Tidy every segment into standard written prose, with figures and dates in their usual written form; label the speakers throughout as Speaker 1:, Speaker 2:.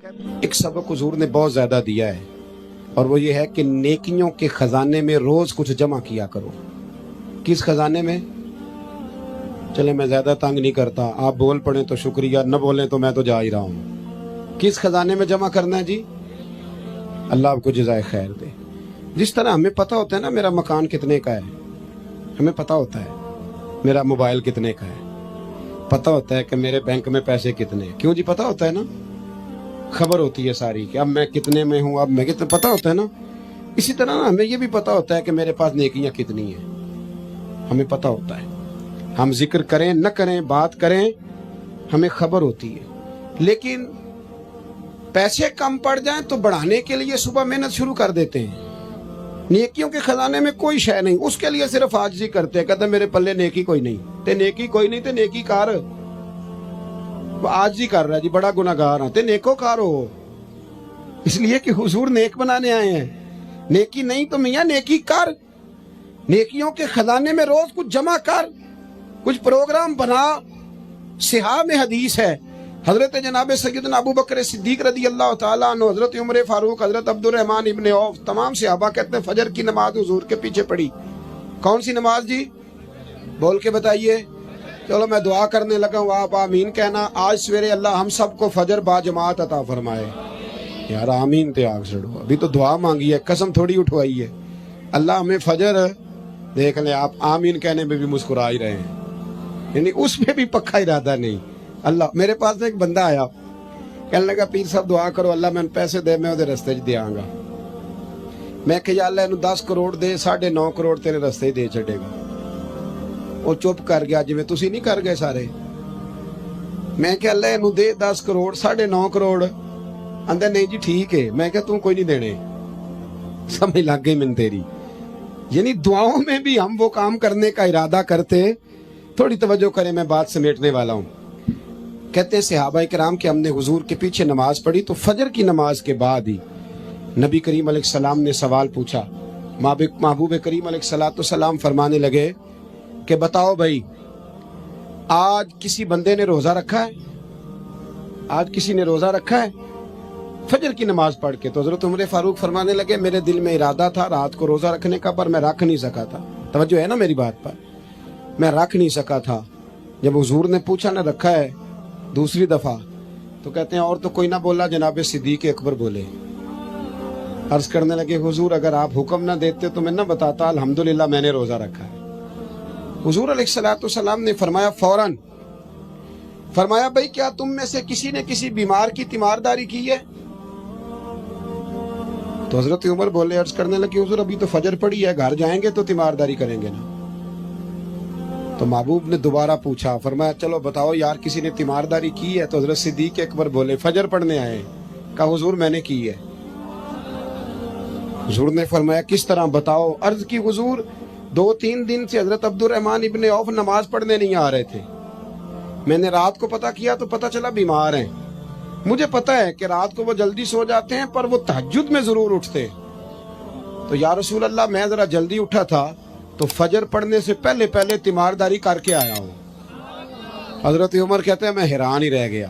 Speaker 1: ایک سبق حضور نے بہت زیادہ دیا ہے اور وہ یہ ہے کہ نیکیوں کے خزانے میں روز کچھ جمع کیا کرو۔ کس خزانے میں؟ چلے میں زیادہ تنگ نہیں کرتا، آپ بول پڑیں تو شکریہ، نہ بولیں تو میں تو جا ہی رہا ہوں۔ کس خزانے میں جمع کرنا ہے جی؟ اللہ آپ کو جزائے خیر دے۔ جس طرح ہمیں پتہ ہوتا ہے نا میرا مکان کتنے کا ہے، ہمیں پتہ ہوتا ہے میرا موبائل کتنے کا ہے، پتہ ہوتا ہے کہ میرے بینک میں پیسے کتنے ہیں۔ کیوں جی؟ پتہ ہوتا ہے نا، خبر ہوتی ہے ساری کہ اب میں کتنے میں ہوں، اب میں کتنے، پتہ ہوتا ہے نا۔ اسی طرح نا ہمیں یہ بھی پتہ ہوتا ہے کہ میرے پاس نیکیاں کتنی ہیں، ہمیں پتہ ہوتا ہے۔ ہم ذکر کریں نہ کریں، بات کریں، ہمیں خبر ہوتی ہے۔ لیکن پیسے کم پڑ جائیں تو بڑھانے کے لیے صبح محنت شروع کر دیتے ہیں۔ نیکیوں کے خزانے میں کوئی شے نہیں، اس کے لیے صرف عاجزی کرتے ہیں، کہتے ہیں میرے پلے نیکی کوئی نہیں، تے نیکی کوئی نہیں تے نیکی کار، وہ عاجزی کر رہا ہے جی، بڑا گناہگار ہے تے نیکو کار ہو، اس لیے کہ حضور نیک بنانے آئے ہیں۔ نیکی نہیں تو میاں نیکی کر، نیکیوں کے خزانے میں روز کچھ جمع کر، کچھ پروگرام بنا۔ صحاح میں حدیث ہے، حضرت جناب سیدنا ابو بکر صدیق رضی اللہ تعالیٰ عنہ، حضرت عمر فاروق، حضرت عبد الرحمن ابن عوف، تمام صحابہ کہتے ہیں فجر کی نماز حضور کے پیچھے پڑھی۔ کون سی نماز جی؟ بول کے بتائیے۔ چلو میں دعا کرنے لگا ہوں، آپ آمین کہنا۔ آج سویرے اللہ ہم سب کو فجر با جماعت عطا فرمائے۔ یار آمین تے آگ سڑو، ابھی تو دعا مانگی ہے، قسم تھوڑی اٹھوائی ہے۔ اللہ ہمیں فجر، دیکھ لیں آپ آمین کہنے میں بھی مسکرا ہی رہے ہیں، یعنی اس میں بھی پکا ارادہ نہیں۔ اللہ، میرے پاس ایک بندہ آیا، کہنے لگا پیر صاحب دعا کرو اللہ میں پیسے دے، میں ادھر رستے دے آؤں گا۔ میں کہ یا اللہ انہوں 10 کروڑ دے، 9.5 کروڑ تیرے رستے دے چھڑے گا۔ وہ چپ کر گیا، جی میں تسی نہیں کر گئے سارے۔ میں کہ اللہ انہوں دے 10 کروڑ، 9.5 کروڑ، اندر نہیں جی ٹھیک ہے۔ میں کہ تم کوئی نہیں دینے، سمجھ لگ گئی من تیری۔ یعنی دعاؤں میں بھی ہم وہ کام کرنے کا ارادہ کرتے۔ تھوڑی توجہ کریں، میں بات سمیٹنے والا ہوں۔ کہتے ہیں صحابہ کرام کہ ہم نے حضور کے پیچھے نماز پڑھی تو فجر کی نماز کے بعد ہی نبی کریم علیہ السلام نے سوال پوچھا۔ محبوب کریم علیہ السلام فرمانے لگے کہ بتاؤ بھائی، آج کسی بندے نے روزہ رکھا ہے؟ آج کسی نے روزہ رکھا ہے فجر کی نماز پڑھ کے؟ تو حضرت عمر فاروق فرمانے لگے میرے دل میں ارادہ تھا رات کو روزہ رکھنے کا، پر میں رکھ نہیں سکا تھا۔ توجہ ہے نا میری بات پر؟ میں رکھ نہیں سکا تھا۔ جب حضور نے پوچھا نہ رکھا ہے دوسری دفعہ، تو کہتے ہیں اور تو کوئی نہ بولا، جناب صدیق اکبر بولے۔ عرض کرنے لگے حضور اگر آپ حکم نہ دیتے تو میں نہ بتاتا الحمدللہ میں نے روزہ رکھا ہے۔ حضور علیہ السلام نے فرمایا فوراً، فرمایا بھائی کیا تم میں سے کسی نے کسی بیمار کی تیمارداری کی ہے؟ تو حضرت عمر بولے، عرض کرنے لگے حضور ابھی تو فجر پڑی ہے، گھر جائیں گے تو تیمارداری کریں گے نا۔ تو محبوب نے دوبارہ پوچھا، فرمایا چلو بتاؤ یار کسی نے تیمارداری کی ہے؟ تو حضرت صدیق اکبر بولے فجر پڑھنے آئے، کہا حضور میں نے کی ہے۔ حضور نے فرمایا کس طرح بتاؤ؟ عرض کی حضور 2-3 دن سے حضرت عبد الرحمن ابن عوف نماز پڑھنے نہیں آ رہے تھے، میں نے رات کو پتہ کیا تو پتہ چلا بیمار ہیں۔ مجھے پتہ ہے کہ رات کو وہ جلدی سو جاتے ہیں پر وہ تہجد میں ضرور اٹھتے۔ تو یا رسول اللہ میں ذرا جلدی اٹھا تھا تو فجر پڑھنے سے پہلے تیمارداری کر کے آیا ہوں۔ حضرت عمر کہتے ہیں میں حیران ہی رہ گیا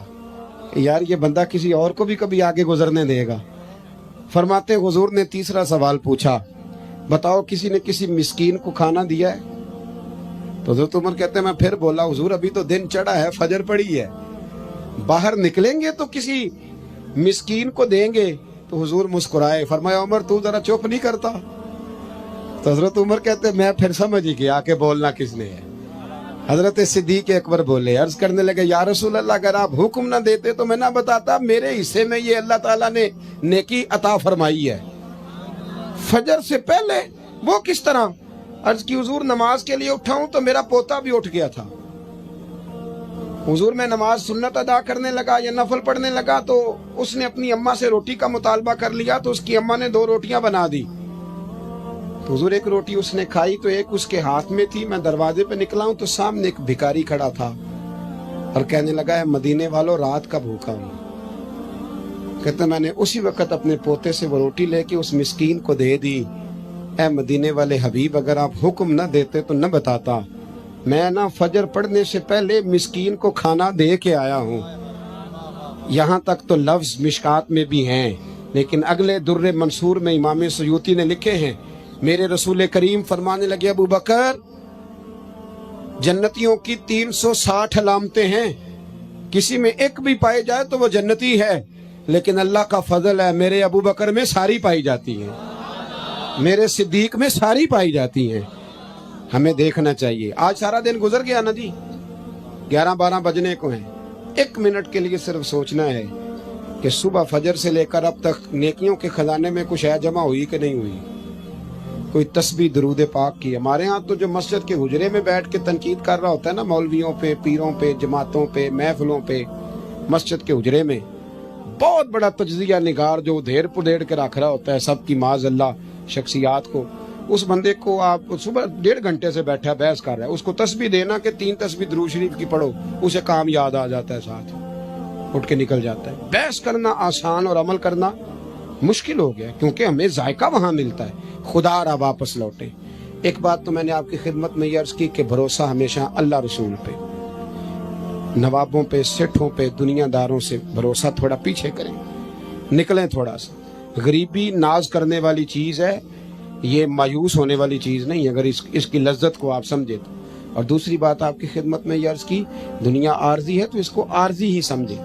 Speaker 1: کہ یار یہ بندہ کسی اور کو بھی کبھی آگے گزرنے دے گا۔ فرماتے حضور نے تیسرا سوال پوچھا، بتاؤ کسی نے کسی مسکین کو کھانا دیا ہے؟ تو حضرت عمر کہتے ہیں میں پھر بولا حضور ابھی تو دن چڑھا ہے، فجر پڑی ہے، باہر نکلیں گے تو کسی مسکین کو دیں گے۔ تو حضور مسکرائے، فرمایا عمر تو ذرا چپ نہیں کرتا؟ تو حضرت عمر کہتے ہیں میں پھر سمجھ ہی گیا کہ بولنا کس نے ہے۔ حضرت صدیق اکبر بولے، عرض کرنے لگے یا رسول اللہ اگر آپ حکم نہ دیتے تو میں نہ بتاتا، میرے حصے میں یہ اللہ تعالیٰ نے نیکی عطا فرمائی ہے فجر سے پہلے۔ وہ کس طرح؟ عرض کی حضور نماز کے لیے اٹھا ہوں تو میرا پوتا بھی اٹھ گیا تھا۔ حضور میں نماز سنت ادا کرنے لگا یا نفل پڑھنے لگا تو اس نے اپنی اماں سے روٹی کا مطالبہ کر لیا، تو اس کی اماں نے 2 روٹیاں بنا دی۔ تو حضور ایک روٹی اس نے کھائی تو ایک اس کے ہاتھ میں تھی، میں دروازے پہ نکلا ہوں تو سامنے ایک بھکاری کھڑا تھا اور کہنے لگا ہے مدینے والوں رات کا بھوکا ہوں۔ کہتے میں نے اسی وقت اپنے پوتے سے وہ روٹی لے کے اس مسکین کو دے دی۔ اے مدینے والے حبیب اگر آپ حکم نہ دیتے تو نہ بتاتا، میں نہ فجر پڑھنے سے پہلے مسکین کو کھانا دے کے آیا ہوں۔ यहाँ तक तो लफ्ज मिशकात में भी हैं, लेकिन अगले दुर्रे मंसूर में इमाम सयूती ने लिखे हैं, मेरे रसूल करीम फरमाने लगे, अबू बकर जन्नतियों की 360 अलामतें हैं, किसी में एक भी पाई जाए तो वो जन्नती है, लेकिन अल्लाह का फजल है मेरे अबू बकर में सारी पाई जाती हैं, मेरे सिद्दीक में सारी पाई जाती हैं। हमें देखना चाहिए। आज सारा दिन गुजर गया ना जी, 11-12 बजने को हैं। 1 मिनट के लिए सिर्फ सोचना है कि सुबह फजर से लेकर अब तक नेकियों के खजाने में कुछ है जमा हुई कि नहीं हुई, कोई तस्बीह दरूद पाक की। हमारे यहाँ तो जो मस्जिद के हुजरे में बैठ के तनकीद कर रहा होता है ना, मौलवियों पे, पीरों पे, जमातों पे, महफिलों पे, मस्जिद के हुजरे में बहुत बड़ा तज्जिया निगार जो उधेड़ पुधेड़ के रख रहा होता है सबकी माज़अल्लाह शख्सियात को, उस बंदे को आप सुबह 1.5 घंटे से बैठा बहस कर रहा है, उसको तस्बीह देना कि 3 तस्बीह दुरूद शरीफ की पढ़ो, उसे काम याद आ जाता है, साथ उठ के निकल जाता है। बहस करना आसान और अमल करना मुश्किल हो गया, क्योंकि हमें जायका वहां मिलता है, खुदा रा वापस लौटे। एक बात तो मैंने आपकी खिदमत में ये अर्ज की कि भरोसा हमेशा अल्लाह रसूल पे, नवाबों पे, सेठों पे, दुनियादारों से भरोसा थोड़ा पीछे करें, निकलें थोड़ा सा। गरीबी नाज करने वाली चीज है, ये मायूस होने वाली चीज नहीं, अगर इसकी लज्जत को आप समझे तो। और दूसरी बात आपकी खिदमत में ये अर्ज की, दुनिया आर्जी है तो इसको आर्जी ही समझे,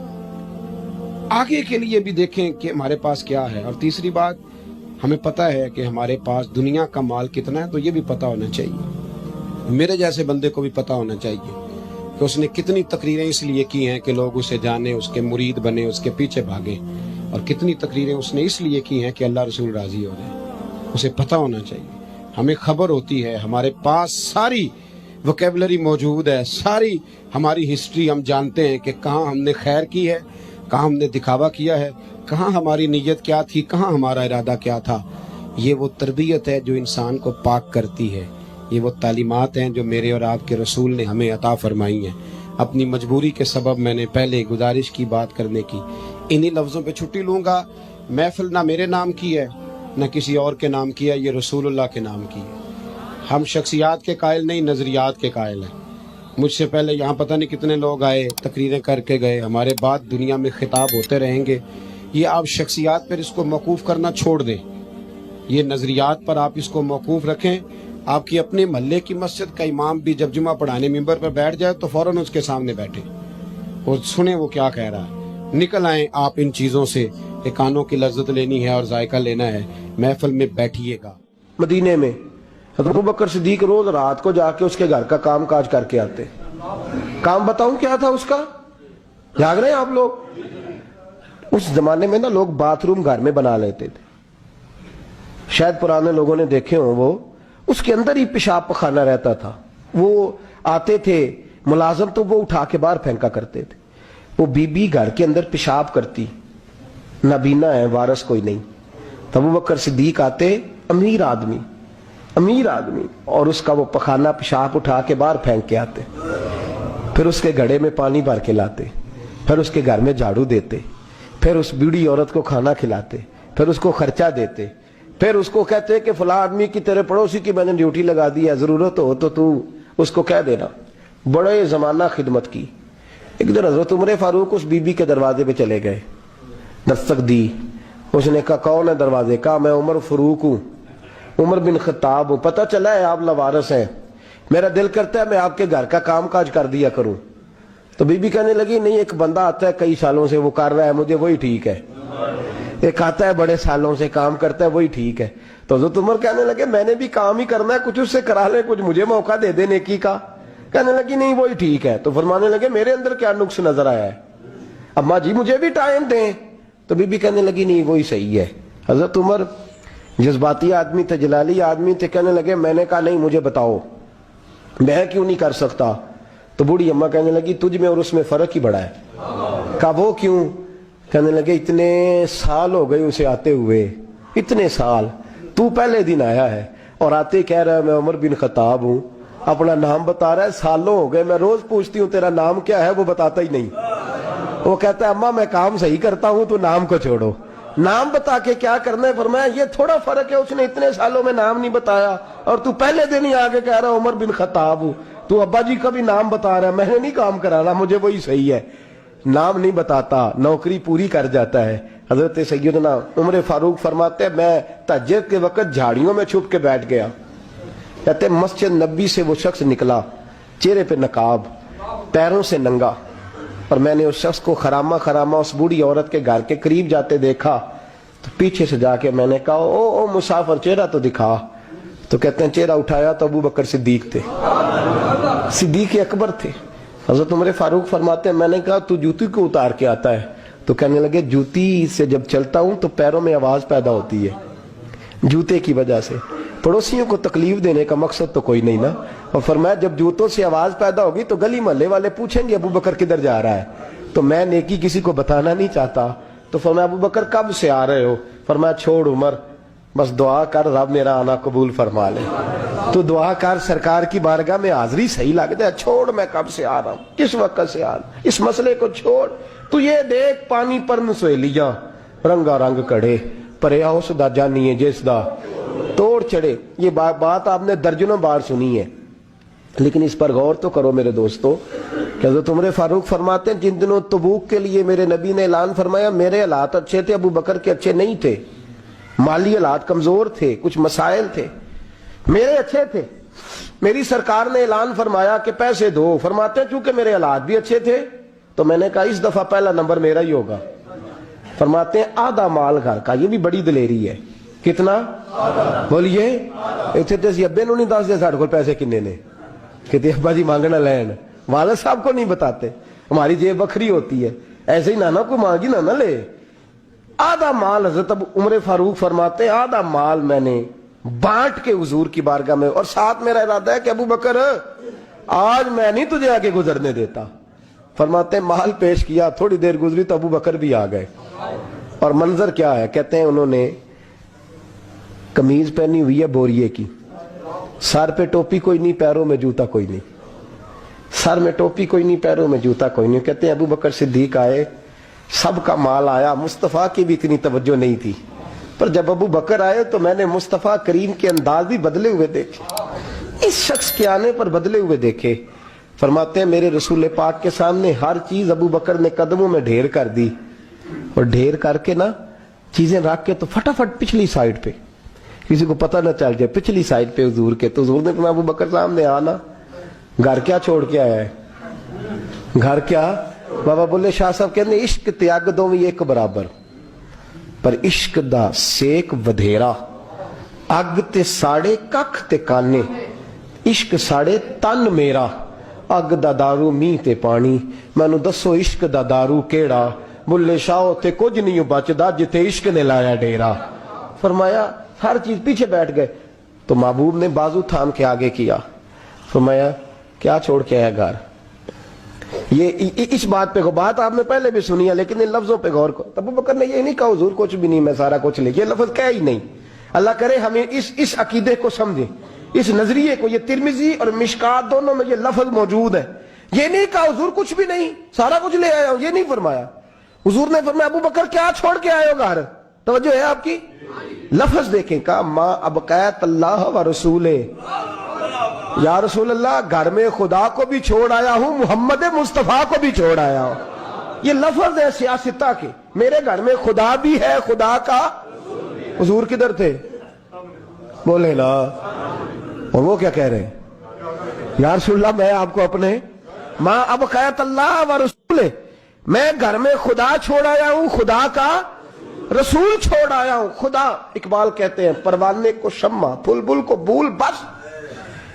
Speaker 1: आगे के लिए भी देखें कि हमारे पास क्या है। और तीसरी बात, हमें पता है कि हमारे पास दुनिया का माल कितना है, तो ये भी पता होना चाहिए, मेरे जैसे बंदे को भी पता होना चाहिए कि उसने कितनी तकरीरें इसलिए की हैं कि लोग उसे जाने, उसके मुरीद बने, उसके पीछे भागे, और कितनी तकरीरें उसने इसलिए की हैं कि अल्लाह रसूल राजी हो जाए, उसे पता होना चाहिए। हमें खबर होती है, हमारे पास सारी वोकेबलरी मौजूद है, सारी हमारी हिस्ट्री हम जानते हैं कि कहाँ हमने खैर की है, कहाँ हमने दिखावा किया है, कहाँ हमारी नीयत क्या थी, कहाँ हमारा इरादा क्या था। ये वो तरबियत है जो इंसान को पाक करती है, ये वो तालीमात हैं जो मेरे और आपके रसूल ने हमें अता फरमाई हैं। अपनी मजबूरी के सबब मैंने पहले गुजारिश की बात करने की, इन्हीं लफ्ज़ों पे छुट्टी लूँगा। महफिल ना मेरे नाम की है न किसी और के नाम की है, ये रसूलुल्लाह के नाम की है। हम शख्सियात के कायल नहीं, नज़रियात के कायल हैं। मुझसे पहले यहाँ पता नहीं कितने लोग आए, तकरीरें करके गए, हमारे बाद दुनिया में खिताब होते रहेंगे। ये आप शख्सियात पर इसको मौकूफ़ करना छोड़ दें, ये नज़रियात पर आप इसको मौकूफ़ रखें। आपकी अपने महल्ले की मस्जिद का इमाम भी जब जुमा पढ़ाने मिंबर पर बैठ जाए तो फ़ौरन उसके सामने बैठे और सुने वो क्या कह रहा है। निकल आए आप इन चीज़ों से, कानों की लज्जत लेनी है और जायका लेना है, महफिल में बैठिएगा।
Speaker 2: मदीने में अबू बकर सिद्दीक रोज रात को जाके उसके घर का काम काज करके आते। काम बताऊं क्या था उसका, जाग रहे हैं आप लोग? उस जमाने में ना लोग बाथरूम घर में बना लेते थे, शायद पुराने लोगों ने देखे हो, वो उसके अंदर ही पेशाब पखाना रहता था। वो आते थे मुलाजम तो वो उठा के बाहर फेंका करते थे। वो बीबी घर के अंदर पेशाब करती, नबीना है, वारस कोई नहीं। तब अबू बकर सिद्दीक आते, अमीर आदमी, और उसका वो पखाना पेशाब उठा के बाहर फेंक के आते, फिर उसके घड़े में पानी भर के लाते, फिर उसके घर में झाड़ू देते, फिर उस बूढ़ी औरत को खाना खिलाते, फिर उसको खर्चा देते, फिर उसको कहते कि फला आदमी की तेरे पड़ोसी की मैंने ड्यूटी लगा दी है, जरूरत हो तो तू उसको कह देना। बड़े जमाना खिदमत की। एक दिन हजरत उमर फारूक उस बीबी के दरवाजे पे चले गए, दस्तक दी। उसने कहा कौन है दरवाजे का? मैं उमर फारूक हूँ, उमर बिन खत्ताब हूँ। पता चला है आप लवारस हैं, मेरा दिल करता है मैं आपके घर का काम काज कर दिया करूँ। तो बीबी कहने लगी नहीं, एक बंदा आता है कई सालों से वो कर रहा है, मुझे वही ठीक है। एक आता है बड़े सालों से काम करता है, वही ठीक है। तो हज़रत उमर कहने लगे मैंने भी काम ही करना है, कुछ उससे करा ले, कुछ मुझे मौका दे दे नेकी का। कहने लगी नहीं वही ठीक है। तो फरमाने लगे मेरे अंदर क्या नुक्स नजर आया है, अम्मा जी मुझे भी टाइम दें। तो बीबी कहने लगी नहीं वही सही है। हजरत उमर जज्बाती आदमी थे, जलाली आदमी थे, कहने लगे मैंने कहा नहीं मुझे बताओ मैं क्यों नहीं कर सकता। तो बूढ़ी अम्मा कहने लगी तुझ में और उसमें फर्क ही बड़ा है। कहा वो क्यों? कहने लगे इतने साल हो गए उसे आते हुए, इतने साल, तू पहले दिन आया है और आते कह रहा है मैं उमर बिन खत्ताब हूँ, अपना नाम बता रहा है, सालों हो गए मैं रोज पूछती हूँ तेरा नाम क्या है, वो बताता ही नहीं। वो कहता है अम्मा मैं काम सही करता हूँ, तो नाम को छोड़ो, नाम बता के क्या करना है। फरमाया ये थोड़ा फर्क है, उसने इतने सालों में नाम नहीं बताया और तू पहले दिन ही आगे कह रहा उमर बिन खत्ताब हूँ। तू अब्बा जी का भी नाम बता रहा है, मैंने नहीं काम कराना, मुझे वही सही है। नाम नहीं बताता, नौकरी पूरी कर जाता है। हजरत सैयदना उमर फारूक फरमाते हैं, मैं तहज्जुद के वक्त झाड़ियों में छुप के बैठ गया। कहते मस्जिद नबी से वो शख्स निकला, चेहरे पे नकाब, पैरों से नंगा, और मैंने उस शख्स को खरामा खरामा उस बूढ़ी औरत के घर के करीब जाते देखा। तो पीछे से जाके मैंने कहा, ओ मुसाफिर चेहरा तो दिखा। तो कहते हैं चेहरा उठाया तो अबू बकर सिद्दीक थे, सिद्दीक अकबर थे। हजरत उमर फारूक फरमाते हैं, मैंने कहा तू जूती को उतार के आता है? तो कहने लगे जूती से जब चलता हूं तो पैरों में आवाज पैदा होती है, जूते की वजह से। पड़ोसियों को तकलीफ देने का मकसद तो कोई नहीं ना। और फरमाया जब जूतों से आवाज पैदा होगी तो गली मोहल्ले वाले पूछेंगे अबू बकर किधर जा रहा है, तो मैं नेकी किसी को बताना नहीं चाहता। तो फरमाया अबू बकर कब से आ रहे हो? फरमाया छोड़ उमर, बस दुआ कर रब मेरा आना कबूल फरमा ले। तो दुआ कर सरकार की बारगाह में हाजिरी सही लगता है, छोड़ मैं कब से आ रहा हूं, किस वक्त से आ रहा हूं, इस मसले को छोड़। तू ये देख पानी पर नसोलियां रंगा रंग कड़े, पर उस दा जानिए जिस दा तोड़ चढ़े। ये बात आपने दर्जनों बार सुनी है, लेकिन इस पर गौर तो करो मेरे दोस्तों। हज़रत उमर फारूक फरमाते हैं, जिन दिनों तबूक के लिए मेरे नबी ने ऐलान फरमाया, मेरे हालात अच्छे थे, अबू बकर के अच्छे नहीं थे, माली हालात कमजोर थे, कुछ मसाइल थे, मेरे अच्छे थे। मेरी सरकार ने ऐलान फरमाया कि पैसे दो। फरमाते हैं चूंकि मेरे हालात भी अच्छे थे तो मैंने कहा इस दफा पहला नंबर मेरा ही होगा। फरमाते हैं आधा माल घर का, ये भी बड़ी दलेरी है। कितना? बोलिए। इतने तो अब्बे नहीं दस दे साढ़े को पैसे किन्ने ने, कहते अब्बा जी मांगना लैन, वाले साहब को नहीं बताते, हमारी जेब बखरी होती है, ऐसे ही नाना को मांगी ना ले। आधा माल हजरत उमर फारूक फरमाते हैं आधा माल मैंने बांट के हुजूर की बारगाह में, और साथ मेरा इरादा है कि अबू बकर आज मैं नहीं तुझे आगे गुजरने देता। फरमाते हैं माल पेश किया, थोड़ी देर गुजरी तो अबू बकर भी आ गए। और मंजर क्या है? कहते हैं उन्होंने कमीज पहनी हुई है बोरिए की, सर पे टोपी कोई नहीं, पैरों में जूता कोई नहीं, सर में टोपी कोई नहीं, पैरों में जूता कोई नहीं। कहते हैं अबू बकर सिद्दीक आए, सबका माल आया, मुस्तफा की भी इतनी तवज्जो नहीं थी, पर जब अबू बकर आए तो मैंने मुस्तफा करीम के अंदाज भी बदले हुए देखे, इस शख्स के आने पर बदले हुए देखे। फरमाते हैं मेरे रसूल पाक के सामने हर चीज अबू बकर ने कदमों में ढेर कर दी, और ढेर करके ना चीजें रख के तो फटाफट पिछली साइड पे, किसी को पता ना चल जाए, पिछली साइड पे हुजूर के। तो हुजूर ने कहा अबू बकर सामने आना, घर क्या छोड़ के आया है? घर क्या? बाबा बोले शाह साहब कहते इश्क त्याग दो भी एक बराबर, पर इश्क दा सेक वधेरा, अग ते साड़े कख ते काने, इश्क साड़े तन मेरा, अग दा दारू मींह ते पानी, मैनू दसो इश्क दा दारू केड़ा, बुल्ले शाह ते कुछ नहीं बचदा जिथे इश्क ने लाया डेरा। फरमाया हर चीज पीछे बैठ गए, तो महबूब ने बाजू थाम के आगे किया। फरमाया क्या छोड़ के आया घर? ये इस बात पे बात आपने पहले भी सुनी है, लेकिन इन लफ्जों पे गौर करो। अबू बकर ने ये नहीं कहा हुजूर कुछ भी नहीं, मैं सारा कुछ ले, ये लफ्ज कह ही नहीं। अल्लाह करे हमें इस अकीदे को समझे, इस नजरिए को। ये तिरमिजी और मिशकात दोनों में ये लफ्ज मौजूद है। ये नहीं कहा हुजूर कुछ भी नहीं, सारा कुछ ले आया हूं, ये नहीं फरमाया। हुजूर ने फरमाया अबू बकर क्या छोड़ के आए हो घर? तवज्जो है आपकी? लफ्ज देखें, कहा मां अबकैत अल्लाह व रसूले, या रसूल अल्लाह घर में खुदा को भी छोड़ आया हूं, मोहम्मद मुस्तफा को भी छोड़ आया हूं। ये लफ्ज है सियासता के, मेरे घर में खुदा भी है, खुदा का। हुजूर किधर थे? बोले ना। और वो क्या कह रहे हैं? या रसूल अल्लाह मैं आपको अपने मां अबकैत अल्लाह व रसूले, मैं घर में खुदा छोड़ आया हूं, खुदा का रसूल छोड़ आया हूं। खुदा, इकबाल कहते हैं परवाने को शम्मा, बुलबुल को बूल, बस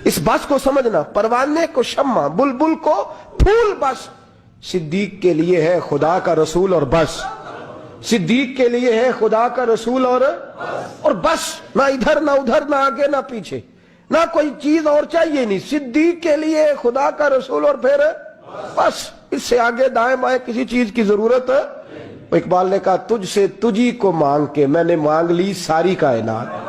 Speaker 2: इस बस को समझना, परवाने को शम्मा, बुलबुल को फूल, बस। सिद्दीक के लिए है खुदा का रसूल और बस, सिद्दीक के लिए है खुदा का रसूल और बस। ना इधर ना उधर, ना आगे ना पीछे, ना कोई चीज और चाहिए नहीं। सिद्दीक के लिए खुदा का रसूल और फिर बस, इससे आगे दाएं बाएं किसी चीज की जरूरत है। इकबाल ने कहा तुझसे तुझी को मांग के मैंने मांग ली सारी कायनात,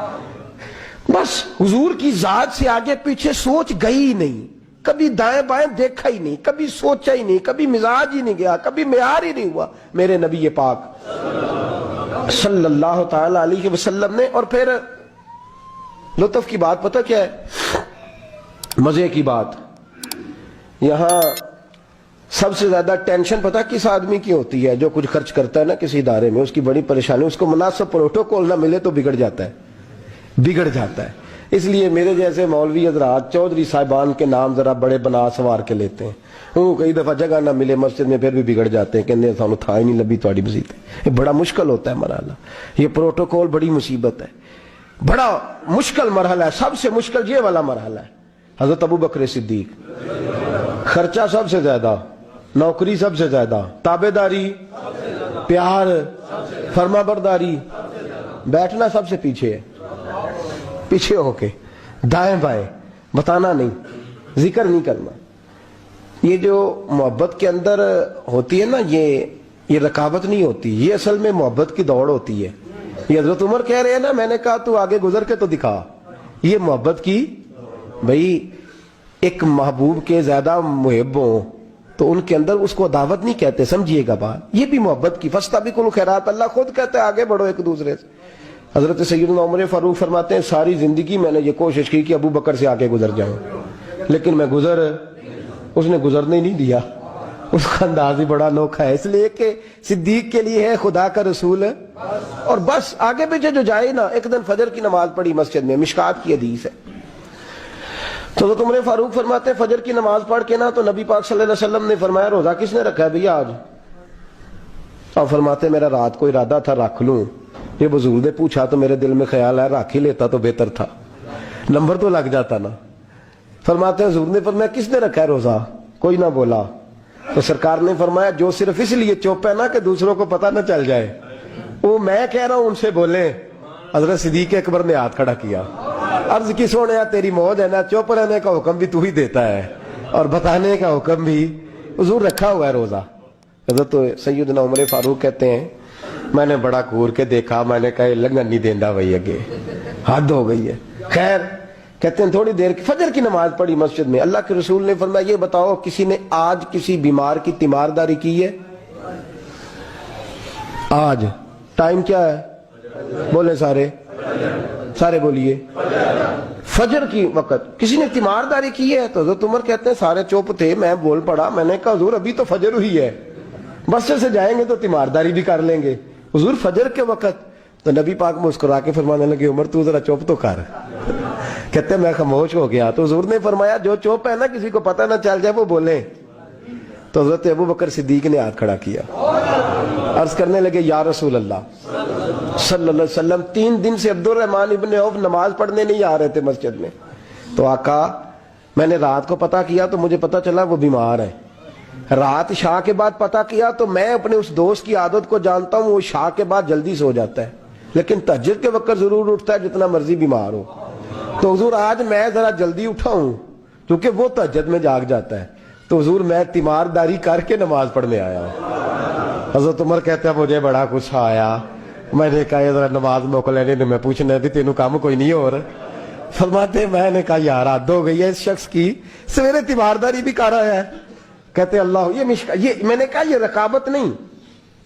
Speaker 2: बस। हुजूर की जात से आगे पीछे सोच गई ही नहीं, कभी दाएं बाएं देखा ही नहीं, कभी सोचा ही नहीं, कभी मिजाज ही नहीं गया, कभी मेयार ही नहीं हुआ मेरे नबी पाक सल्लल्लाहु ताला अलैहि वसल्लम ने। और फिर लुत्फ की बात पता क्या है? मजे की बात, यहां سب سے زیادہ ٹینشن پتہ کس آدمی کی ہوتی ہے؟ جو کچھ خرچ کرتا ہے نا کسی ادارے میں، اس کی بڑی پریشانی، اس کو مناسب پروٹوکول نہ ملے تو بگڑ جاتا ہے. اس لیے میرے جیسے مولوی حضرات چودھری صاحبان کے نام ذرا بڑے بنا سوار کے لیتے ہیں. وہ کئی دفعہ جگہ نہ ملے مسجد میں پھر بھی بگڑ جاتے ہیں، کہتے ہیں سانو تھا ہی نہیں لبھی تھوڑی مسجد. یہ بڑا مشکل ہوتا ہے مرحلہ، یہ پروٹوکول بڑی مصیبت ہے، بڑا مشکل مرحلہ ہے. سب سے مشکل یہ والا مرحلہ ہے. حضرت ابو بکر صدیق، خرچہ سب سے زیادہ، نوکری سب سے زیادہ، تابعداری، پیار، فرما برداری، بیٹھنا سب سے پیچھے ہے، پیچھے ہو کے دائیں بائیں، بتانا نہیں، ذکر نہیں کرنا. یہ جو محبت کے اندر ہوتی ہے نا، یہ رکاوٹ نہیں ہوتی، یہ اصل میں محبت کی دوڑ ہوتی ہے. یہ حضرت عمر کہہ رہے ہیں نا، میں نے کہا تو آگے گزر کے تو دکھا. یہ محبت کی، بھائی ایک محبوب کے زیادہ محب ہوں تو ان کے اندر اس کو دعوت نہیں کہتے، سمجھیے گا بات. یہ بھی محبت کی فاستبقوا الخیرات، اللہ خود کہتا ہے آگے بڑھو ایک دوسرے سے. حضرت سیدنا عمر فاروق فرماتے ہیں ساری زندگی میں نے یہ کوشش کی کہ ابو بکر سے آگے گزر جاؤں، لیکن میں اس نے گزرنے نہیں دیا. اس کا انداز ہی بڑا انوکھا ہے، اس لیے کہ صدیق کے لیے ہے خدا کا رسول اور بس. آگے پیچھے جو جائے نا، ایک دن فجر کی نماز پڑھی مسجد میں، مشکات کی حدیث ہے. تو حضرت عمر فاروق فرماتے ہیں فجر کی نماز پڑھ کے نا، تو نبی پاک صلی اللہ علیہ وسلم نے فرمایا روزہ کس نے رکھا ہے بھیا آج؟ اور فرماتے میرا رات کو ارادہ تھا رکھ لوں. یہ بزرگ نے پوچھا تو میرے دل میں خیال ہے رکھ ہی لیتا تو بہتر تھا، نمبر تو لگ جاتا نا. فرماتے ہیں حضور نے فرمایا کس نے رکھا ہے روزہ؟ کوئی نہ بولا. تو سرکار نے فرمایا جو صرف اس لیے چپ ہے نا کہ دوسروں کو پتہ نہ چل جائے، وہ میں کہہ رہا ہوں ان سے بولیں. حضرت صدیق اکبر نے ہاتھ کھڑا کیا، عرض کی سونے تیری موج ہے نا، چپ رہنے کا حکم بھی تو ہی دیتا ہے اور بتانے کا حکم بھی. حضور رکھا ہوا ہے روزہ. حضرت سیدنا عمر فاروق کہتے ہیں میں نے بڑا گور کے دیکھا، میں نے کہا لنگن نہیں دیندا بھائی، اگے حد ہو گئی ہے. خیر کہتے ہیں تھوڑی دیر فجر کی نماز پڑھی مسجد میں. اللہ کے رسول نے فرمایا یہ بتاؤ کسی نے آج کسی بیمار کی تیمارداری کی ہے؟ آج ٹائم کیا ہے؟ بولے سارے بولیے. فجر کی وقت کسی نے تیمارداری کی ہے؟ تو حضرت عمر کہتے ہیں سارے چپ تھے، میں بول پڑا، میں نے کہا حضور ابھی تو فجر ہوئی ہے، مسجد سے جائیں گے تو تیمارداری بھی کر لیں گے. حضور فجر کے وقت. تو نبی پاک مسکرا کے فرمانے لگے عمر تو ذرا چپ تو کر. کہتے ہیں میں خاموش ہو گیا. تو حضور نے فرمایا جو چپ ہے نا کسی کو پتہ نہ چل جائے وہ بولیں. تو حضرت ابو بکر صدیق نے ہاتھ کھڑا کیا، عرض کرنے لگے یا رسول اللہ صلی اللہ علیہ وسلم 3 دن سے عبد الرحمن ابن عوف نماز پڑھنے نہیں آ رہے تھے مسجد میں. تو آقا میں نے رات کو پتہ کیا تو مجھے پتہ چلا وہ بیمار ہے. رات شاہ کے بعد پتہ کیا تو میں اپنے اس دوست کی عادت کو جانتا ہوں، وہ شاہ کے بعد جلدی سو جاتا ہے لیکن تہجد کے وقت ضرور اٹھتا ہے جتنا مرضی بیمار ہو. تو حضور آج میں ذرا جلدی اٹھا ہوں کیونکہ وہ تہجد میں جاگ جاتا ہے. تو حضور میں تیمارداری کر کے نماز پڑھنے آیا ہوں. حضرت عمر کہتے ہیں مجھے بڑا غصہ آیا، میں نے کہا ذرا نماز موقع لینے نے میں پوچھنا بھی تینوں کام کوئی نہیں اور. فرماتے میں نے کہا یار حد ہو گئی ہے اس شخص کی، سویرے تیمارداری بھی کر رہا ہے. کہتے اللہ یہ میں نے کہا یہ رقابت نہیں،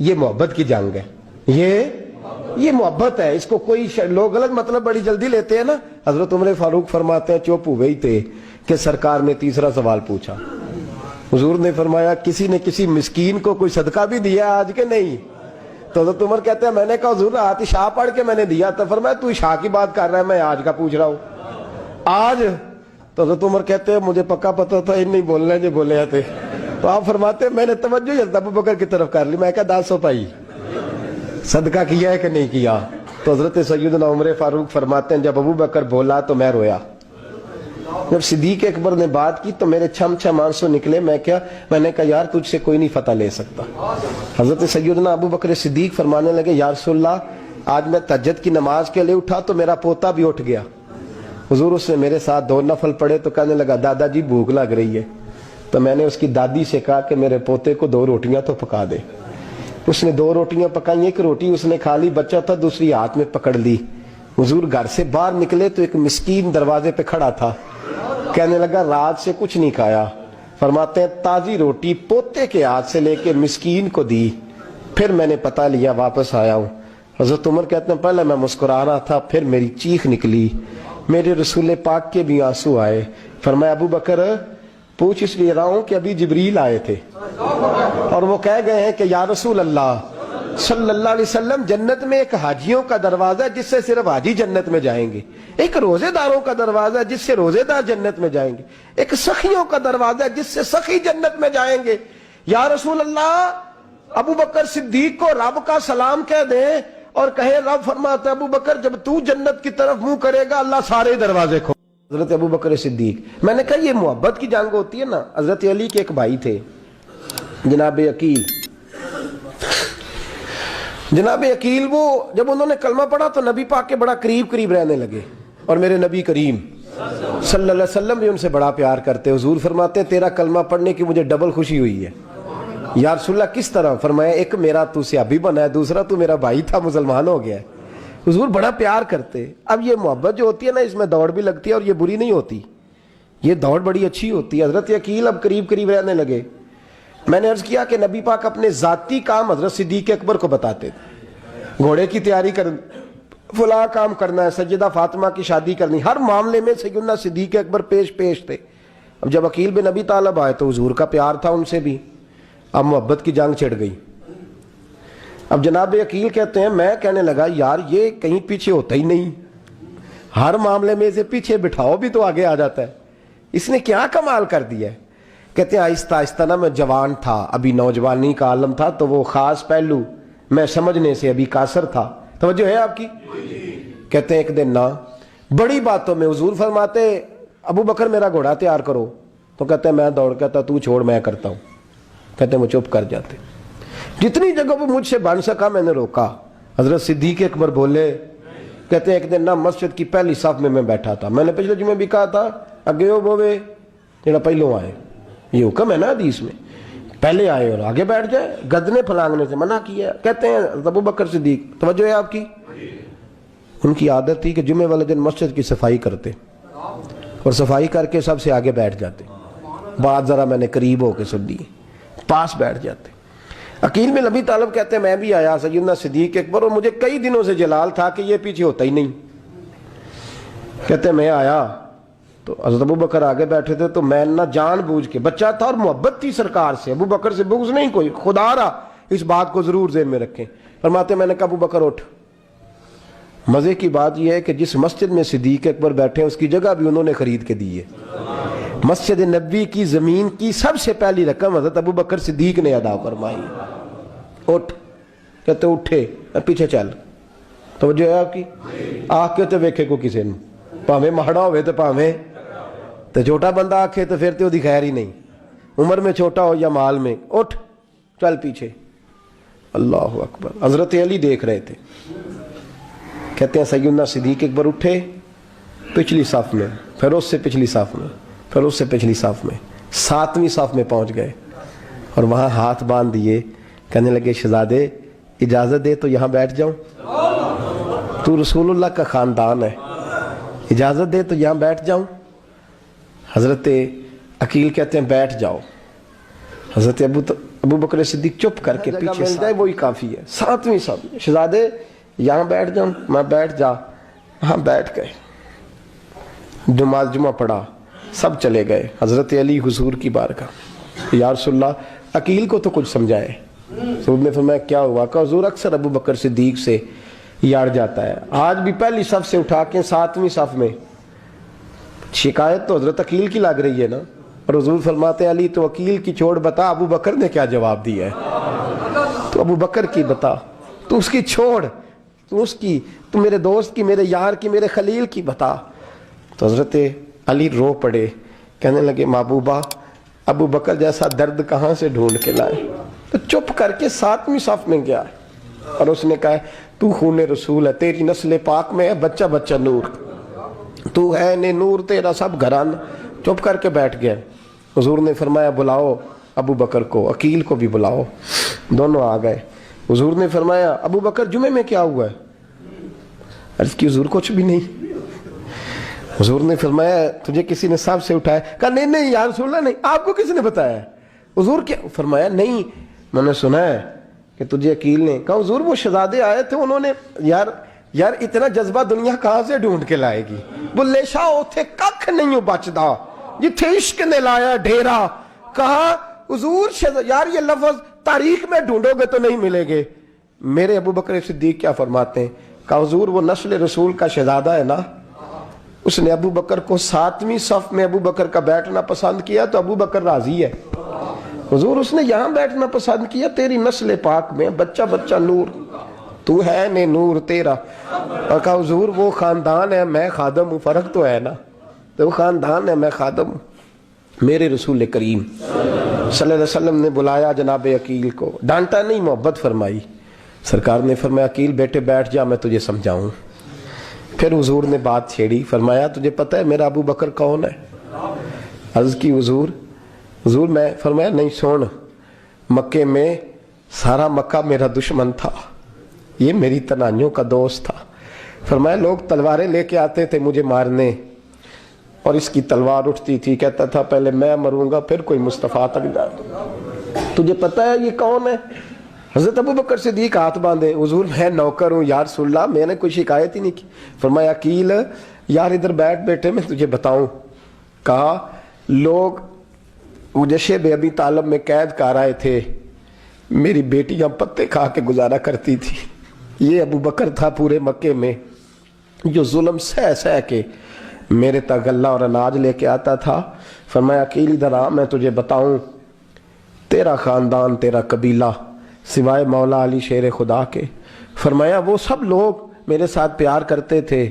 Speaker 2: یہ محبت کی جنگ ہے، یہ محبت ہے. اس کو کوئی لوگ غلط مطلب بڑی جلدی لیتے ہیں نا. حضرت عمر فاروق فرماتے ہیں چپ ہو گئی تھے کہ سرکار نے تیسرا سوال پوچھا. حضور نے فرمایا کسی نے کسی مسکین کو کوئی صدقہ بھی دیا آج کے نہیں؟ تو حضرت عمر کہتے ہیں میں نے کہا حضور رات عشاء پڑھ کے میں نے دیا تھا. فرمایا تو عشاء کی بات کر رہا ہے، میں آج کا پوچھ رہا ہوں. آج؟ تو حضرت عمر کہتے ہیں مجھے پکا پتہ تھا ان نہیں بولنے جو بولے تھے. تو آپ فرماتے ہیں میں نے توجہ حضرت ابو بکر کی طرف کر لی، میں کہا 10 پائی صدقہ کیا ہے کہ نہیں کیا؟ تو حضرت سیدنا عمر فاروق فرماتے ہیں جب ابو بکر بولا تو میں رویا. جب صدیق اکبر نے بات کی تو میرے چھم چھم آنسو نکلے. میں نے کہا یار تجھ سے کوئی نہیں فتح لے سکتا. حضرت سیدنا ابو بکر صدیق فرمانے لگے یا رسول اللہ آج میں تہجد کی نماز کے لیے اٹھا تو میرا پوتا بھی اٹھ گیا. حضور اس نے میرے ساتھ 2 نفل پڑھے تو کہنے لگا دادا جی بھوک لگ رہی ہے. تو میں نے اس کی دادی سے کہا کہ میرے پوتے کو 2 روٹیاں تو پکا دے. اس نے 2 روٹیاں پکائیں، ایک روٹی اس نے کھا لی، بچہ تھا، دوسری ہاتھ میں پکڑ لی. حضور گھر سے باہر نکلے تو ایک مسکین دروازے پہ کھڑا تھا، کہنے لگا رات سے کچھ نہیں کھایا. فرماتے ہیں تازی روٹی پوتے کے ہاتھ سے لے کے مسکین کو دی. پھر میں نے پتہ لیا واپس آیا ہوں. حضرت عمر کہتے ہیں پہلے میں مسکرا رہا تھا پھر میری چیخ نکلی، میرے رسول پاک کے بھی آنسو آئے. فرمایا ابو بکر پوچھ اس لیے رہا ہوں کہ ابھی جبریل آئے تھے اور وہ کہہ گئے ہیں کہ یا رسول اللہ صلی اللہ علیہ وسلم، جنت میں ایک حاجیوں کا دروازہ ہے جس سے صرف حاجی جنت میں جائیں گے، ایک روزے داروں کا دروازہ ہے جس سے روزے دار جنت میں جائیں گے، ایک سخیوں کا دروازہ ہے جس سے سخی جنت میں جائیں گے۔ یا رسول اللہ، ابو بکر صدیق کو رب کا سلام کہہ دیں اور کہے، رب فرماتا ہے ابو بکر جب تو جنت کی طرف منہ کرے گا اللہ سارے دروازے کھول۔ حضرت ابو بکر صدیق، میں نے کہا یہ محبت کی جنگ ہوتی ہے نا۔ حضرت علی کے ایک بھائی تھے جناب عقیل، جناب عقیل وہ جب انہوں نے کلمہ پڑھا تو نبی پاک کے بڑا قریب رہنے لگے، اور میرے نبی کریم صلی اللہ علیہ وسلم بھی ان سے بڑا پیار کرتے۔ حضور فرماتے ہیں تیرا کلمہ پڑھنے کی مجھے ڈبل خوشی ہوئی ہے۔ یا رسول اللہ کس طرح؟ فرمایا ایک میرا تو صحابی بنا ہے، دوسرا تو میرا بھائی تھا مسلمان ہو گیا ہے۔ حضور بڑا پیار کرتے۔ اب یہ محبت جو ہوتی ہے نا، اس میں دوڑ بھی لگتی ہے اور یہ بری نہیں ہوتی، یہ دوڑ بڑی اچھی ہوتی ہے۔ حضرت عقیل اب قریب رہنے لگے۔ میں نے عرض کیا کہ نبی پاک اپنے ذاتی کام حضرت صدیق اکبر کو بتاتے تھے، گھوڑے کی تیاری کر، فلاں کام کرنا ہے، سیدہ فاطمہ کی شادی کرنی، ہر معاملے میں سیدنا صدیق اکبر پیش تھے۔ اب جب عقیل بن ابی طالب آئے تو حضور کا پیار تھا ان سے بھی، اب محبت کی جنگ چھڑ گئی۔ اب جناب عقیل کہتے ہیں میں کہنے لگا یار یہ کہیں پیچھے ہوتا ہی نہیں، ہر معاملے میں اسے پیچھے بٹھاؤ بھی تو آگے آ جاتا ہے، اس نے کیا کمال کر دیا ہے۔ کہتے ہیں آہستہ آہستہ نا میں جوان تھا، ابھی نوجوانی کا عالم تھا، تو وہ خاص پہلو میں سمجھنے سے ابھی قاصر تھا۔ توجہ ہے آپ کی؟ کہتے ہیں ایک دن نا بڑی باتوں میں حضور فرماتے ابو بکر میرا گھوڑا تیار کرو، تو کہتے ہیں میں دوڑ، کہتا تو چھوڑ میں کرتا ہوں، کہتے ہیں وہ چپ کر جاتے۔ جتنی جگہ وہ مجھ سے بن سکا میں نے روکا۔ حضرت صدیق اکبر بولے، کہتے ہیں ایک دن نا مسجد کی پہلی صف میں بیٹھا تھا، میں نے پچھلے جمعے بھی کہا تھا اگے ہو بوے جڑا پہلوں آئے، یہ حکم ہے نا حدیث میں، پہلے آئے اور آگے بیٹھ جائے، گدنے پھلانگنے سے منع کیا۔ کہتے ہیں ابو بکر صدیق، توجہ ہے آپ کی، ان کی عادت تھی کہ جمعے والے دن مسجد کی صفائی کرتے اور صفائی کر کے سب سے آگے بیٹھ جاتے، بات ذرا میں نے قریب ہو کے سن لی، پاس بیٹھ جاتے۔ عقیل بن ابی طالب کہتے ہیں میں بھی آیا سیدنا صدیق اکبر، اور مجھے کئی دنوں سے جلال تھا کہ یہ پیچھے ہوتا ہی نہیں۔ کہتے ہیں میں آیا تو حضرت ابو بکر آگے بیٹھے تھے، تو میں نہ جان بوجھ کے، بچہ تھا اور محبت تھی سرکار سے، ابو بکر سے بغض نہیں کوئی، خدا رہا اس بات کو ضرور ذہن میں رکھیں۔ فرماتے میں نے کہا ابو بکر اٹھ۔ مزے کی بات یہ ہے کہ جس مسجد میں صدیق اکبر بیٹھے ہیں اس کی جگہ بھی انہوں نے خرید کے دی ہے، مسجد نبوی کی زمین کی سب سے پہلی رقم حضرت ابو بکر صدیق نے ادا فرمائی۔ اٹھ، کہتے اٹھے، پیچھے چل، توجہ ہے آپ کی، آکھ کے تو ویکھے کو کسی نے، پاویں مہڑا ہوئے تو پاویں تو چھوٹا بندہ آکھے تو پھر تو دی خیر ہی نہیں، عمر میں چھوٹا ہو یا مال میں، اٹھ چل پیچھے۔ اللہ اکبر۔ حضرت علی دیکھ رہے تھے، کہتے ہیں سیدنا صدیق اکبر اٹھے، پچھلی صف میں، پھر اس سے پچھلی صف میں، پھر اس سے پچھلی صف میں، 7ویں صف میں پہنچ گئے اور وہاں ہاتھ باندھ دیے، کہنے لگے شہزادے اجازت دے تو یہاں بیٹھ جاؤں، تو رسول اللہ کا خاندان ہے، اجازت دے تو یہاں بیٹھ جاؤں۔ حضرت عقیل کہتے ہیں بیٹھ جاؤ۔ حضرت ابو بکر صدیق چپ کر کے پیچھے مل جائے وہی کافی ہے، 7ویں صف، شہزادے یہاں بیٹھ جاؤں، میں بیٹھ جا، ہاں بیٹھ گئے، نماز جمعہ پڑھا، سب چلے گئے۔ حضرت علی حضور کی بارگاہ، یا رسول اللہ عقیل کو تو کچھ سمجھائے۔ حضور نے فرمایا کیا ہوا؟ کہ حضور اکثر ابو بکر صدیق سے یاڑ جاتا ہے، آج بھی پہلی صف سے اٹھا کے 7ویں صف میں، شکایت تو حضرت عقیل کی لگ رہی ہے نا، اور حضور فرماتے علی تو عقیل کی چھوڑ، بتا ابو بکر نے کیا جواب دیا ہے، تو ابو بکر کی بتا، تو اس کی چھوڑ، تو اس کی، تو میرے دوست کی، میرے یار کی، میرے خلیل کی بتا۔ تو حضرت علی رو پڑے، کہنے لگے محبوبہ ابو بکر جیسا درد کہاں سے ڈھونڈ کے لائے؟ تو چپ کر کے 7ویں صف میں گیا اور اس نے کہا تو خون رسول ہے، تیری نسل پاک میں ہے بچہ بچہ نور، تو ہے نے نور تیرا سب گھران۔ چپ کر کے بیٹھ گیا۔ حضور نے فرمایا بلاؤ ابو بکر کو، عقیل کو بھی بلاؤ، دونوں آ گئے۔ حضور نے فرمایا ابو بکر جمعے میں کیا ہوا ہے؟ عرض کی حضور کچھ بھی نہیں۔ حضور نے فرمایا تجھے کسی نے صاحب سے اٹھایا؟ کہا نہیں نہیں یا رسول اللہ نہیں، آپ کو کسی نے بتایا؟ حضور کیا؟ فرمایا نہیں میں نے سنا ہے کہ تجھے عقیل نے کہا۔ حضور وہ شہزادے آئے تھے، انہوں نے یار اتنا جذبہ دنیا کہاں سے ڈھونڈ کے لائے گی، بلے شاہ اوتھے ککھ نہیں بچدا، जिथे इश्क ने लाया डेरा। कहा हुजूर यार ये लफ्ज तारीख में ढूंढोगे तो नहीं मिलेंगे। मेरे अबू बकर सिद्दीक क्या फरमाते हैं, कहा हुजूर वो नस्ल रसूल का शहजादा है ना, उसने अबू बकर को 7वीं सफ में अबू बकर का बैठना पसंद किया तो अबू बकर राजी है। हुजूर उसने यहां बैठना पसंद किया, तेरी नस्ल पाक में बच्चा बच्चा नूर, तू है ने नूर तेरा। और कहा हुजूर वो खानदान है मैं खादम हूं, फर्क तो है ना, तो वो खानदान है मैं खादम हूं। मेरे रसूल करीम सल्लल्लाहु अलैहि वसल्लम ने बुलाया जनाब अकील को, डांटा नहीं, मोहब्बत फरमाई। सरकार ने फरमाया अकील बेटे बैठ जा, मैं तुझे समझाऊं। फिर हुजूर ने बात छेड़ी, फरमाया तुझे पता है मेरा अबू बकर कौन है? अर्ज की हुजूर मैं, फरमाया नहीं सुन, मक्के में सारा मक्का मेरा दुश्मन था, ये मेरी तनाइयों का दोस्त था। फरमाया लोग तलवारें लेके आते थे मुझे मारने, और इसकी तलवार उठती थी, कहता था पहले मैं मरूंगा फिर कोई मुस्तफ़ा तक जाए। तुझे पता है ये कौन है? हजरत अबू बकर सिद्दीक हाथ बांधे, हुजूर मैं नौकर हूँ यार सुल्ला, मैंने कोई शिकायत ही नहीं की। फरमाया अकील यार इधर बैठ बेटे मैं तुझे बताऊं। कहा लोग मुझे बेअबी तालब में कैद कर आए थे, मेरी बेटियां पत्ते खा के गुजारा करती थी। ये अबू बकर था पूरे मक्के में जो जुल्म सह सह के मेरे तक गल्ला और अनाज लेके आता था। फरमाया अकील इधर आ मैं तुझे बताऊं, तेरा खानदान तेरा कबीला सिवाय मौला अली शेर खुदा के, फरमाया वो सब लोग मेरे साथ प्यार करते थे,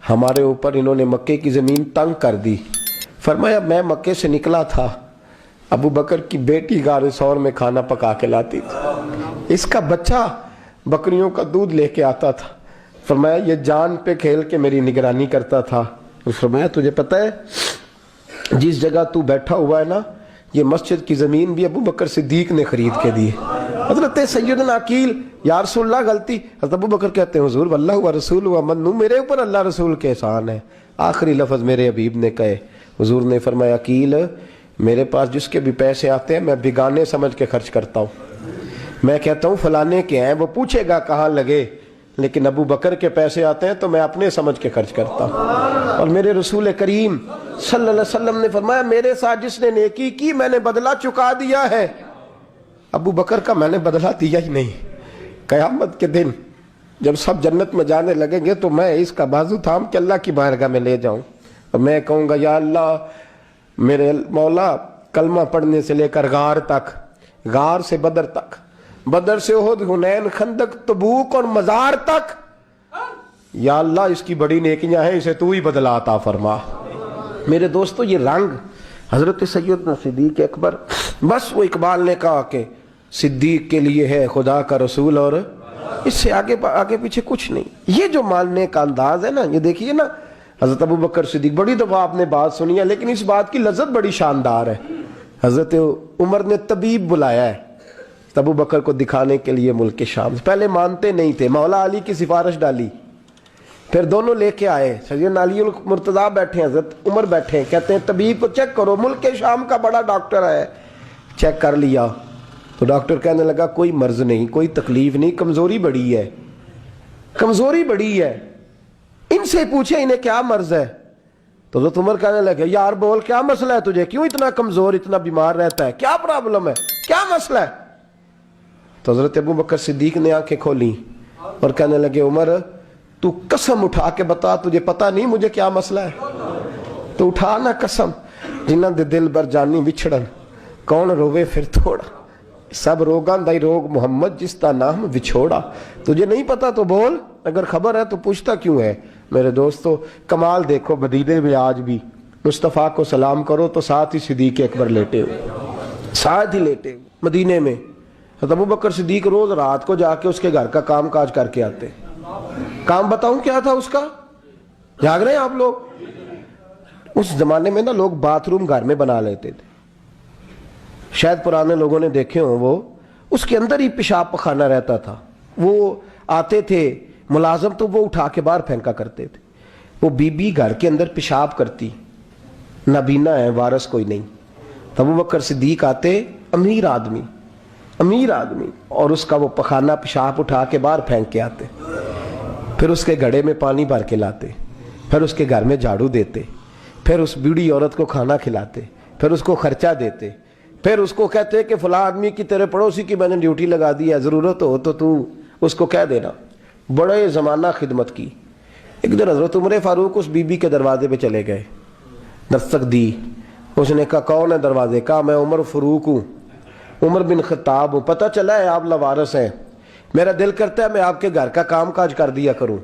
Speaker 2: हमारे ऊपर इन्होंने मक्के की ज़मीन तंग कर दी। फरमाया मैं मक्के से निकला था, अबू बकर की बेटी गारे सौर में खाना पका के लाती थी, इसका बच्चा बकरियों का दूध लेके आता था। फरमाया ये जान पे खेल के मेरी निगरानी करता था। फरमाया तुझे पता है जिस जगह तू बैठा हुआ है ना, ये मस्जिद की ज़मीन भी अबू बकर सिद्दीक ने खरीद के दी। हज़रत सैयदना अकील या रसूलल्लाह गलती, हज़रत अबू बकर कहते हैं हुजूर वल्लाह व रसूल व मन्नू, मेरे ऊपर अल्लाह रसूल के एहसान है। आखिरी लफ्ज़ मेरे हबीब ने कहे, हुजूर ने फरमाया अकील मेरे पास जिसके भी पैसे आते हैं मैं बिगाने समझ के खर्च करता हूँ। मैं कहता हूँ फलाने के हैं, वो पूछेगा कहाँ लगे, लेकिन अबू बकर के पैसे आते हैं तो मैं अपने समझ के खर्च करता हूँ। और मेरे रसूल करीम सल्लल्लाहु अलैहि वसल्लम ने फरमाया मेरे साथ जिसने नेकी की मैंने बदला चुका दिया है, अबू बकर का मैंने बदला दिया ही नहीं। क़यामत के दिन जब सब जन्नत में जाने लगेंगे तो मैं इसका बाजू थाम के अल्लाह की बारगाह में ले जाऊं और मैं कहूँगा या अल्लाह मेरे मौला कलमा पढ़ने से लेकर गार तक, गार से बदर तक, बदर से उहद हुनैन खंदक तबूक और मजार तक, या अल्लाह इसकी बड़ी नेकियां हैं, इसे तू ही बदला अता फरमा। मेरे दोस्तों ये रंग हजरत सैयदना सिद्दीक अकबर, बस वो इकबाल ने कहा कि सिद्दीक के लिए है खुदा का रसूल और इससे आगे आगे पीछे कुछ नहीं। ये जो मानने का अंदाज है ना, ये देखिए ना हजरत अबू बकर सिद्दीक, बड़ी दफा आपने बात सुनी है लेकिन इस बात की लज्जत बड़ी शानदार है। हजरत उमर ने तबीब बुलाया है अबू बकर को दिखाने के लिए मुल्क शाम, पहले मानते नहीं थे, मौला अली की सिफारिश डाली, फिर दोनों लेके आए, सैयदना अली मुर्तजा बैठे, हजरत उमर बैठे, कहते हैं तबीब को चेक करो, मुल्क शाम का बड़ा डॉक्टर है। चेक कर लिया तो डॉक्टर कहने लगा कोई मर्ज नहीं, कोई तकलीफ नहीं, कमजोरी बड़ी है, कमजोरी बड़ी है, इनसे पूछे इन्हें क्या मर्ज है। तो हजरत उमर कहने लगे यार बोल क्या मसला है तुझे, क्यों इतना कमजोर इतना बीमार रहता है, क्या प्रॉब्लम है, क्या मसला है। तो हजरत अबू बकर सिद्दीक ने आंखें खोली और कहने लगे उमर तू कसम उठा के बता, तुझे पता नहीं मुझे क्या मसला है, तो उठा ना कसम, जिन्हां दे दिल बर जानी विछड़न कौन रोवे फिर थोड़ा, सब रोगां दा रोग मोहम्मद जिसका नाम विछोड़ा। तुझे नहीं पता तो बोल, अगर खबर है तो पूछता क्यों है। मेरे दोस्तों कमाल देखो, मदीने में आज भी मुस्तफ़ा को सलाम करो तो साथ ही सिद्दीक अकबर लेटे हुए, साथ ही लेटे हुए मदीने में। अबू बकर सिद्दीक रोज रात को जाके उसके घर का काम काज करके आते। काम बताऊं क्या था उसका, जाग रहे हैं आप लोग। उस जमाने में ना लोग बाथरूम घर में बना लेते थे, शायद पुराने लोगों ने देखे हो, वो उसके अंदर ही पेशाब पखाना रहता था। वो आते थे मुलाजम तो वो उठा के बाहर फेंका करते थे। वो बीबी घर के अंदर पेशाब करती, नाबीना है, वारस कोई नहीं। तब अबू बकर सिद्दीक आते, अमीर आदमी, अमीर आदमी, और उसका वो पखाना पेशाब उठा के बाहर फेंक के आते, फिर उसके घड़े में पानी भर के लाते, फिर उसके घर में झाड़ू देते, پھر اس بوڑھی عورت کو کھانا کھلاتے, پھر اس کو خرچہ دیتے, پھر اس کو کہتے کہ فلاں آدمی کی تیرے پڑوسی کی میں نے ڈیوٹی لگا دی ہے, ضرورت ہو تو اس کو کہہ دینا. بڑے زمانہ خدمت کی. ایک دن حضرت عمر فاروق اس بی بی کے دروازے پہ چلے گئے, دستک دی. اس نے کہا کون ہے دروازے؟ کہا میں عمر فاروق ہوں, عمر بن خطاب ہوں. پتہ چلا ہے آپ لوارث ہیں, میرا دل کرتا ہے میں آپ کے گھر کا کام کاج کر دیا کروں.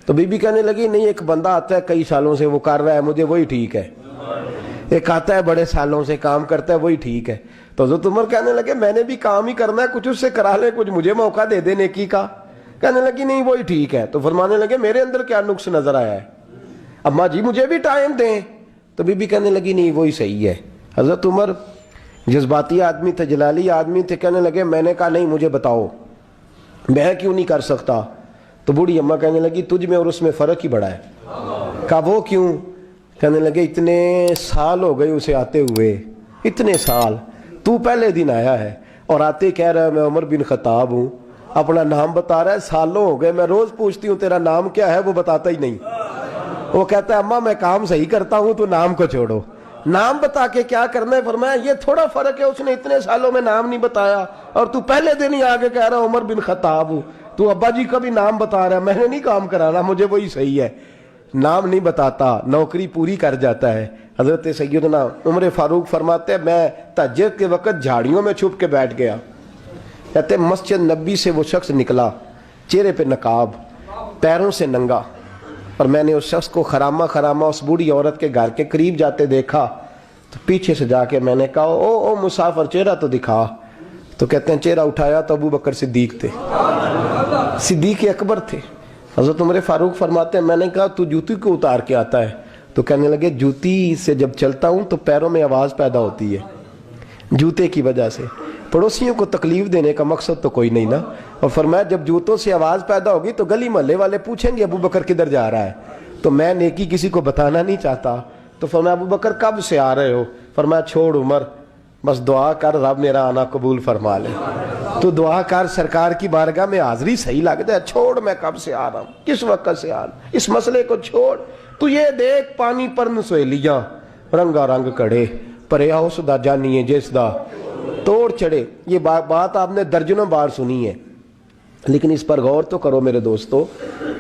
Speaker 2: تو بی بی کہنے لگی نہیں, ایک بندہ آتا ہے کئی سالوں سے وہ کر رہا ہے, مجھے وہی ٹھیک ہے. ایک آتا ہے بڑے سالوں سے کام کرتا ہے, وہی ٹھیک ہے. تو حضرت عمر کہنے لگے میں نے بھی کام ہی کرنا ہے, کچھ اس سے کرا لے, کچھ مجھے موقع دے دے نیکی کا. کہنے لگی نہیں وہی ٹھیک ہے. تو فرمانے لگے میرے اندر کیا نقص نظر آیا ہے, اماں جی مجھے بھی ٹائم دیں. تو بی بی کہنے لگی نہیں وہی صحیح ہے. حضرت عمر جذباتی آدمی تھے, جلالی آدمی تھے. کہنے لگے میں نے کہا نہیں مجھے بتاؤ میں کیوں نہیں کر سکتا. تو بوڑھی اماں کہنے لگی تجھ میں اور اس میں فرق ہی بڑا ہے. کہا وہ کیوں؟ کہنے لگے اتنے سال ہو گئے اسے آتے ہوئے, اتنے سال. تو پہلے دن آیا ہے اور آتے کہہ رہا ہے میں عمر بن خطاب ہوں, اپنا نام بتا رہا ہے. سالوں ہو گئے میں روز پوچھتی ہوں تیرا نام کیا ہے, وہ بتاتا ہی نہیں. وہ کہتا ہے اماں میں کام صحیح کرتا ہوں تو نام کو چھوڑو, نام بتا کے کیا کرنا ہے. فرمایا یہ تھوڑا فرق ہے, اس نے اتنے سالوں میں نام نہیں بتایا اور تو پہلے دن ہی آگے کہہ رہا عمر بن خطاب ہوں. تو ابا جی کا بھی نام بتا رہا ہے, میں نے نہیں کام کرانا, مجھے وہی صحیح ہے. نام نہیں بتاتا, نوکری پوری کر جاتا ہے. حضرت سیدنا عمر فاروق فرماتے ہیں میں تہجد کے وقت جھاڑیوں میں چھپ کے بیٹھ گیا. کہتے مسجد نبی سے وہ شخص نکلا, چہرے پہ نقاب, پیروں سے ننگا, اور میں نے اس شخص کو خرامہ خرامہ اس بوڑھی عورت کے گھر کے قریب جاتے دیکھا. تو پیچھے سے جا کے میں نے کہا او مسافر چہرہ تو دکھا. تو کہتے ہیں چہرہ اٹھایا تو ابو بکر صدیق تھے, صدیق اکبر تھے. حضرت عمر فاروق فرماتے ہیں میں نے کہا تو جوتی کو اتار کے آتا ہے؟ تو کہنے لگے جوتی سے جب چلتا ہوں تو پیروں میں آواز پیدا ہوتی ہے, جوتے کی وجہ سے. پڑوسیوں کو تکلیف دینے کا مقصد تو کوئی نہیں نا. اور فرمایا جب جوتوں سے آواز پیدا ہوگی تو گلی محلے والے پوچھیں گے ابو بکر کدھر جا رہا ہے, تو میں نیکی کسی کو بتانا نہیں چاہتا. تو فرمایا ابو بکر کب سے آ رہے ہو؟ فرمایا چھوڑ عمر, بس دعا کر رب میرا آنا قبول فرما لے. تو دعا کر سرکار کی بارگاہ میں حاضری صحیح لگتا ہے. چھوڑ میں کب سے آ رہا ہوں, کس وقت سے آ رہا ہوں, اس مسئلے کو چھوڑ. تو یہ دیکھ پانی پر نسویلیاں رنگا رنگ کڑے, پریا اس دا جانیے جس دا توڑ چڑھے. یہ بات آپ نے درجنوں بار سنی ہے, لیکن اس پر غور تو کرو میرے دوستو.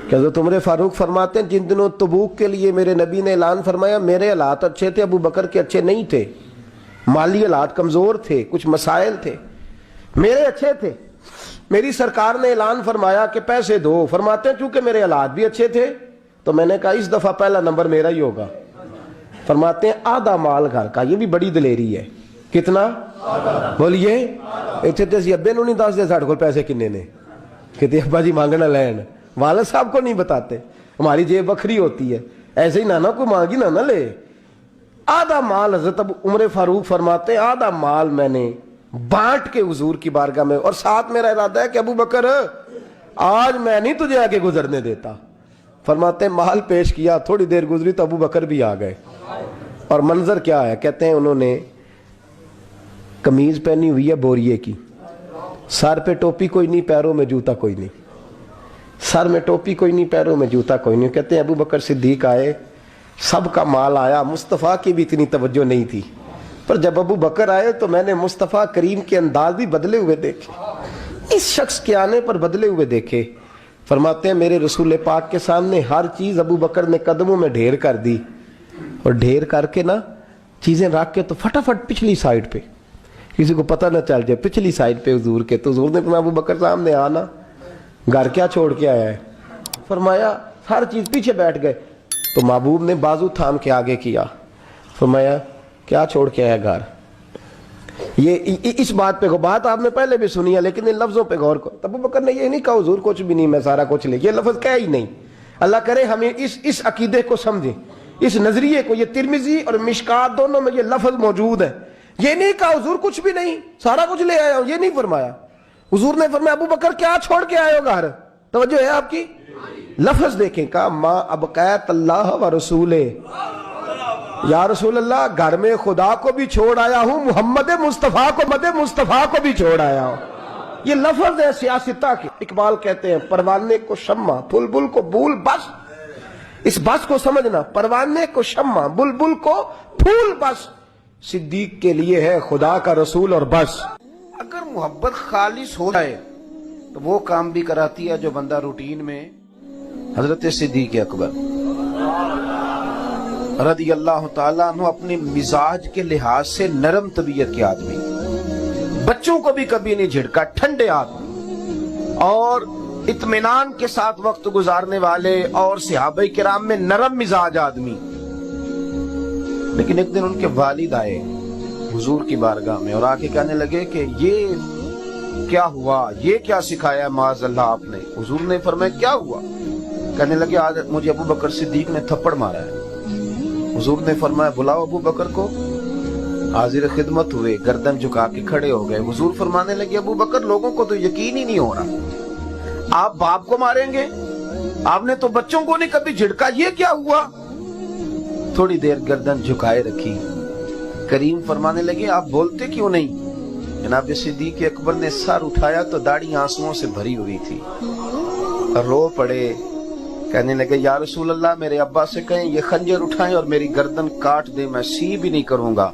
Speaker 2: کہ حضرت عمر فاروق فرماتے ہیں جن دنوں تبوک کے لیے میرے نبی نے اعلان فرمایا میرے حالات اچھے تھے, ابو بکر کے اچھے نہیں تھے, مالی حالات کمزور تھے, کچھ مسائل تھے, میرے اچھے تھے. میری سرکار نے اعلان فرمایا کہ پیسے دو. فرماتے ہیں چونکہ میرے حالات بھی اچھے تھے تو میں نے کہا اس دفعہ پہلا نمبر میرا ہی ہوگا. فرماتے ہیں آدھا مال گھر کا, یہ بھی بڑی دلیری ہے. کتنا بولیے؟ اتنے تو اسی ابے نو نہیں دس دے ساڑھے کو پیسے کنے نے, کہتے ابا جی مانگنا لین, والد صاحب کو نہیں بتاتے, ہماری جیب بکھری ہوتی ہے, ایسے ہی نانا کو مانگی نانا لے. آدھا مال حضرت عمر فاروق فرماتے ہیں آدھا مال میں نے بانٹ کے حضور کی بارگاہ میں, اور ساتھ میرا ارادہ ہے کہ ابو بکر آج میں نہیں تجھے آگے گزرنے دیتا. فرماتے ہیں مال پیش کیا, تھوڑی دیر گزری تو ابو بکر بھی آ گئے. اور منظر کیا ہے؟ کہتے ہیں انہوں نے قمیض پہنی ہوئی ہے بوریے کی, سر پہ ٹوپی کوئی نہیں, پیروں میں جوتا کوئی نہیں, سر میں ٹوپی کوئی نہیں, پیروں میں جوتا کوئی نہیں. کہتے ہیں ابو بکر صدیق آئے, سب کا مال آیا, مصطفیٰ کی بھی اتنی توجہ نہیں تھی, پر جب ابو بکر آئے تو میں نے مصطفیٰ کریم کے انداز بھی بدلے ہوئے دیکھے, اس شخص کے آنے پر بدلے ہوئے دیکھے. فرماتے ہیں میرے رسول پاک کے سامنے ہر چیز ابو بکر نے قدموں میں ڈھیر کر دی, اور ڈھیر کر کے نا چیزیں رکھ کے تو فٹافٹ پچھلی سائڈ پہ, کسی کو پتہ نہ چل جائے, پچھلی سائڈ پہ حضور کے. تو حضور نے فرمایا ابو بکر سامنے آنا, گھر کیا چھوڑ کے آیا ہے؟ فرمایا ہر چیز, پیچھے بیٹھ گئے. تو محبوب نے بازو تھام کے آگے کیا, فرمایا کیا چھوڑ کے آیا گھر؟ یہ اس بات پہ بات آپ نے پہلے بھی سنی ہے, لیکن ان لفظوں پہ غور کرو. ابو بکر نے یہ نہیں کہا حضور کچھ بھی نہیں, میں سارا کچھ لے, یہ لفظ کہا ہی نہیں. اللہ کرے ہمیں اس عقیدے کو سمجھیں, اس نظریے کو. یہ ترمذی اور مشکات دونوں میں یہ لفظ موجود ہے. یہ نہیں کہا حضور کچھ بھی نہیں, سارا کچھ لے آیا ہوں, یہ نہیں فرمایا. حضور نے فرمایا ابو بکر کیا چھوڑ کے آئے ہو گھر؟ توجہ ہے آپ کی؟ لفظ دیکھیں, کہا ما ابقیت اللہ و رسولے, یا رسول اللہ گھر میں خدا کو بھی چھوڑ آیا ہوں, محمد مصطفیٰ کو بھی چھوڑ آیا ہوں. یہ لفظ ہے سیاستہ کے. اقبال کہتے ہیں پروانے کو شمع, بلبل کو بول, بس इस बस को समझना, परवाने को शम्मा, बुलबुल को फूल, बस सिद्दीक के लिए है खुदा का रसूल और बस। अगर मोहब्बत खालिस हो जाए तो वो काम भी कराती है जो बंदा रूटीन में। हजरत सिद्दीक अकबर रदी अल्लाह ताला अन्हु अपने मिजाज के लिहाज से नरम तबीयत के आदमी, बच्चों को भी कभी नहीं झिड़का, ठंडे आदमी और इत्मीनान के साथ वक्त गुजारने वाले और सहाबा किराम में नरम मिजाज आदमी। लेकिन एक दिन उनके वालिद आए हुजूर की बारगाह में और आके कहने लगे कि ये क्या हुआ, ये क्या सिखाया माज़अल्लाह आपने। हुजूर ने फरमाया क्या हुआ? कहने लगे आज मुझे अबू बकर सिद्दीक ने थप्पड़ मारा है। हुजूर ने फरमाया बुलाओ अबू बकर को। हाजिर खिदमत हुए, गर्दन झुका के खड़े हो गए। हुजूर फरमाने लगे अबू बकर लोगों को तो यकीन ही नहीं हो रहा, आप बाप को मारेंगे? आपने तो बच्चों को नहीं कभी झिड़का, ये क्या हुआ? थोड़ी देर गर्दन झुकाए रखी। करीम फरमाने लगे आप बोलते क्यों नहीं? जनाब सिद्दीक अकबर ने सर उठाया तो दाढ़ी आंसुओं से भरी हुई थी, रो पड़े। कहने लगे या रसूल अल्लाह मेरे अब्बा से कहें ये खंजर उठाएं और मेरी गर्दन काट दें, मैं सी भी नहीं करूंगा,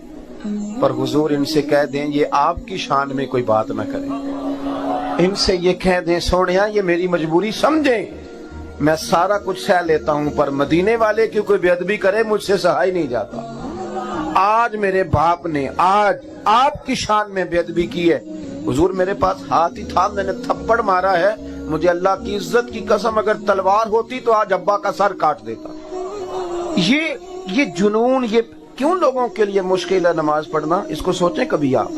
Speaker 2: पर हुजूर इनसे कह दें ये आपकी शान में कोई बात ना करें। इनसे ये कह दें सोनिया ये मेरी मजबूरी समझें, मैं सारा कुछ सह लेता हूं, पर मदीने वाले की कोई बेअदबी करे मुझसे सहाय नहीं जाता। आज मेरे बाप ने आज आपकी शान में बेअदबी की है। हुजूर मेरे पास हाथ ही था, मैंने थप्पड़ मारा है, मुझे अल्लाह की इज्जत की कसम अगर तलवार होती तो आज अब्बा का सर काट देता। ये जुनून, ये क्यों लोगों के लिए मुश्किल है नमाज पढ़ना? इसको सोचें कभी आप,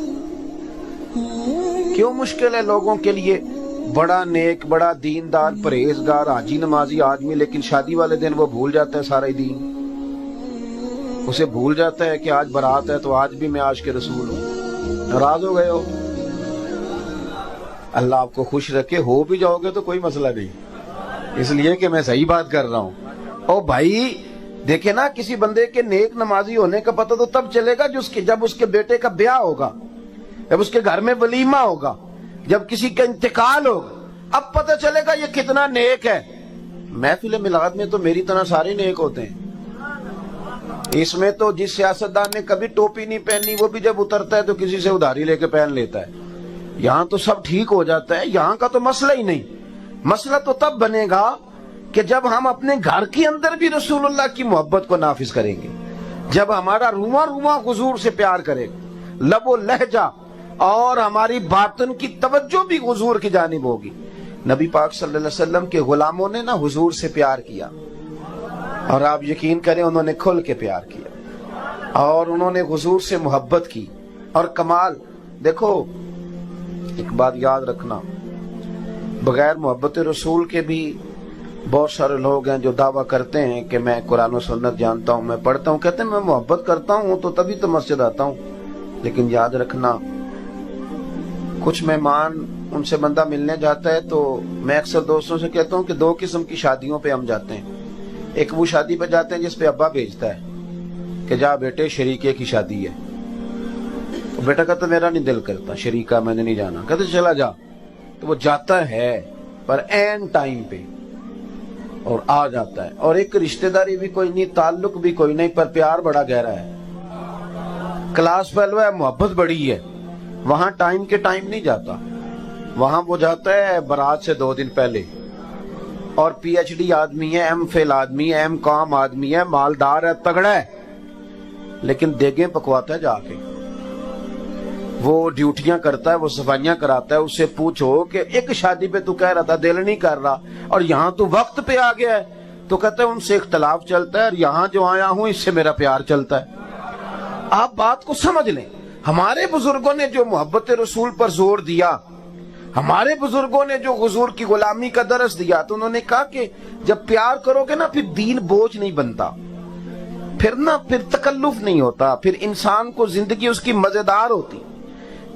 Speaker 2: क्यों मुश्किल है लोगों के लिए? बड़ा नेक, बड़ा दीनदार, परहेजगार, हाजी नमाजी आदमी, लेकिन शादी वाले दिन वो भूल जाता है सारा ही दीन। उसे भूल जाता है कि आज बारात है तो आज भी मैं आज के रसूल हूं। नाराज हो गए हो, अल्लाह आपको खुश रखे, हो भी जाओगे तो कोई मसला नहीं, इसलिए कि मैं सही बात कर रहा हूं। ओ भाई देखे ना, किसी बंदे के नेक नमाजी होने का पता तो तब चलेगा जब उसके बेटे का ब्याह होगा, जब उसके घर में वलीमा होगा, जब किसी का इंतकाल होगा, अब पता चलेगा ये कितना नेक है। महफिल मिलाद में तो मेरी तरह सारे नेक होते हैं। इसमें तो जिस सियासतदान ने कभी टोपी नहीं पहनी वो भी जब उतरता है तो किसी से उधारी लेके पहन लेता है। यहाँ तो सब ठीक हो जाता है, यहाँ का तो मसला ही नहीं। मसला तो तब बनेगा कि जब हम अपने घर के अंदर भी रसूलुल्लाह की मोहब्बत को नाफिज करेंगे, जब हमारा रुआ रुआ हुजूर से प्यार करेगा, लबो लहजा और हमारी बातन की तवज्जो भी हुजूर की जानिब होगी। नबी पाक सल्लल्लाहु अलैहि वसल्लम के गुलामों ने ना हुजूर से प्यार किया, और आप यकीन करें उन्होंने खुल के प्यार किया और उन्होंने हुजूर से मोहब्बत की। और कमाल देखो, एक बात याद रखना, बगैर मोहब्बत रसूल के भी बहुत सारे लोग हैं जो दावा करते हैं कि मैं कुरान और सुन्नत जानता हूं, मैं पढ़ता हूं, कहते हैं मैं मोहब्बत करता हूं तो तभी तो मस्जिद आता हूं। लेकिन याद रखना, कुछ मेहमान उनसे बंदा मिलने जाता है तो मैं अक्सर दोस्तों से कहता हूं कि दो किस्म की शादियों पे हम जाते हैं। एक वो शादी पे जाते हैं जिस पे अब्बा भेजता है कि जा बेटे शरीके की शादी है, तो बेटा कहता मेरा नहीं दिल करता शरीका, मैंने नहीं जाना, कहते चला जा, तो वो जाता है पर एन टाइम पे और आ जाता है। और एक रिश्तेदारी भी कोई नहीं, ताल्लुक भी कोई नहीं, पर प्यार बड़ा गहरा है, क्लास फेलो है, मोहब्बत बड़ी है, वहां टाइम के टाइम नहीं जाता, वहां वो जाता है बारात से 2 दिन पहले। और पीएचडी आदमी है, एमफिल आदमी है, एमकॉम आदमी है, मालदार है, तगड़ा है, लेकिन देगे पकवाता है जाके, वो ड्यूटियां करता है, वो सफाइयां कराता है। उससे पूछो कि एक शादी पे तू कह रहा था दिल नहीं कर रहा और यहाँ तू वक्त पे आ गया है, तो कहते हैं उनसे इख्तलाफ चलता है और यहाँ जो आया हूं इससे मेरा प्यार चलता है। आप बात को समझ लें, हमारे बुजुर्गों ने जो मोहब्बत रसूल पर जोर दिया, हमारे बुजुर्गों ने जो हुजूर की गुलामी का दरस दिया, तो उन्होंने कहा कि जब प्यार करोगे ना फिर दीन बोझ नहीं बनता, फिर तकल्लुफ नहीं होता, फिर इंसान को जिंदगी उसकी मजेदार होती,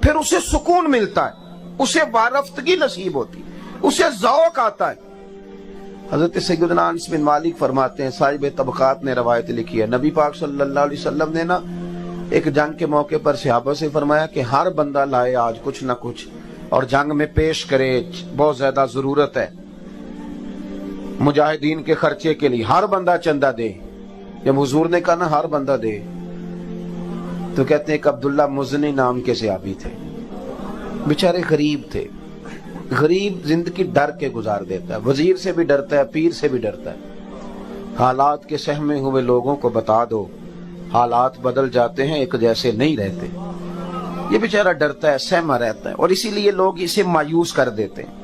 Speaker 2: फिर उसे सुकून मिलता है, उसे वारफ्तगी नसीब होती, उसे ज़ौक़ आता है। हजरत सैयदना अनस बिन मालिक फरमाते हैं, साहिब तबकात ने रवायत लिखी है, नबी पाक सल्लल्लाहु अलैहि वसल्लम ने ना एक जंग के मौके पर सहाबा से फरमाया कि हर बंदा लाए आज कुछ ना कुछ और जंग में पेश करे, बहुत ज्यादा जरूरत है।
Speaker 1: मुजाहिदीन के खर्चे के लिए हर बंदा चंदा दे। जब हुजूर ने कहा ना हर बंदा दे, तो कहते हैं कि अब्दुल्ला मुज़नी नाम के सहाबी थे, बेचारे गरीब थे। गरीब जिंदगी डर के गुजार देता है, वजीर से भी डरता है, पीर से भी डरता है। हालात के सहमे हुए लोगों को बता दो, हालात बदल जाते हैं, एक जैसे नहीं रहते। ये बेचारा डरता है, सहमा रहता है, और इसीलिए लोग इसे मायूस कर देते हैं।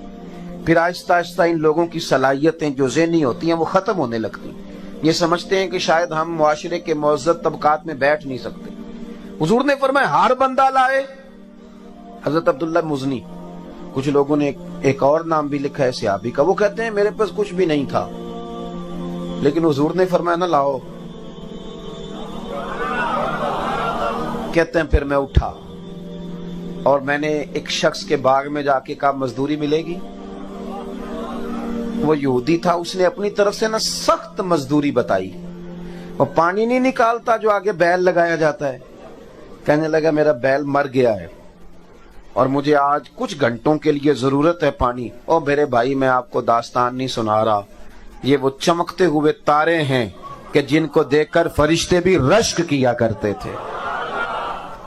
Speaker 1: फिर आहिस्ता आहिस्ता इन लोगों की सलाहियतें जो ज़हनी होती हैं वो खत्म होने लगती। ये समझते हैं कि शायद हम मुआशरे के मुअज़्ज़ज़ तबकात में बैठ नहीं सकते। हुजूर ने फरमाया हर बंदा लाए। हजरत अब्दुल्ला मुज़नी, कुछ लोगों ने एक और नाम भी लिखा है सहाबी का, वो कहते हैं मेरे पास कुछ भी नहीं था, लेकिन हुजूर ने फरमाया ना लाओ। कहते हैं फिर मैं उठा और मैंने एक शख्स के बाग में जाके कहा मजदूरी मिलेगी। वो यहूदी था, उसने अपनी तरफ से ना सख्त मजदूरी बताई। वो पानी नहीं निकालता जो आगे बैल लगाया जाता है। कहने लगा मेरा बैल मर गया है और मुझे आज कुछ घंटों के लिए जरूरत है पानी। और मेरे भाई मैं आपको दास्तान नहीं सुना रहा, ये वो चमकते हुए तारे हैं कि जिनको देखकर फरिश्ते भी रश्क किया करते थे।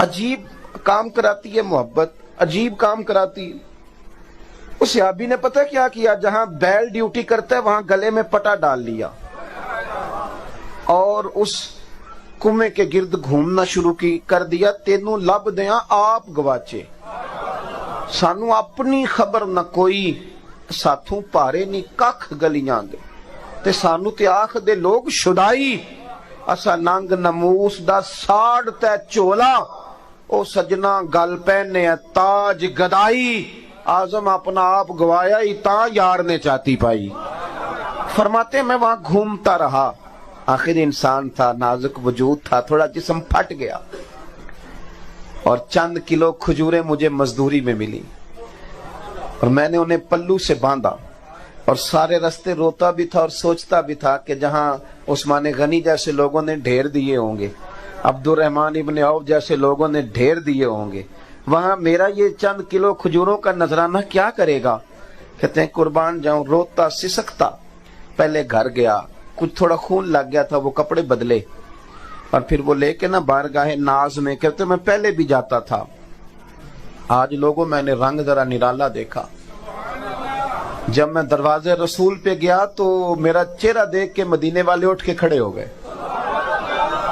Speaker 1: अजीब काम कराती है मोहब्बत, अजीब काम कराती है। उस सहाबी ने पता क्या किया, जहां बैल ड्यूटी करता है वहां गले में पटा डाल लिया और उस कुएं के गिर्द घूमना शुरू कर दिया। तेनू लब दिया आप गवाचे, सानू अपनी खबर न कोई, साथों भारे नी कख गलियां दे, ते सानू ते आख दे लोग शुदाई। असा नंग नमूस दा साड़ ते झोला, ओ सजना गल पहने ताज गदाई। आजम अपना आप गवाया ही ता यार ने चाहती पाई। फरमाते मैं वहां घूमता रहा, आखिर इंसान था, नाजुक वजूद था, थोड़ा जिस्म फट गया और चंद किलो खजूरें मुझे मजदूरी में मिली और मैंने उन्हें पल्लू से बांधा और सारे रास्ते रोता भी था और सोचता भी था कि जहां उस्मान गनी जैसे लोगों ने ढेर दिए होंगे, अब्दुल रहमान इब्ने औफ जैसे लोगों ने ढेर दिए होंगे, वहां मेरा ये चंद किलो खजूरों का नजराना क्या करेगा। कहते हैं कुर्बान जाऊं, रोता सिसकता पहले घर गया, कुछ थोड़ा खून लग गया था, वो कपड़े बदले और फिर वो लेके ना बारगाहे नाज में, कहते मैं पहले भी जाता था, आज लोगों मैंने रंग जरा निराला देखा। जब मैं दरवाजे रसूल पे गया तो मेरा चेहरा देख के मदीने वाले उठ के खड़े हो गए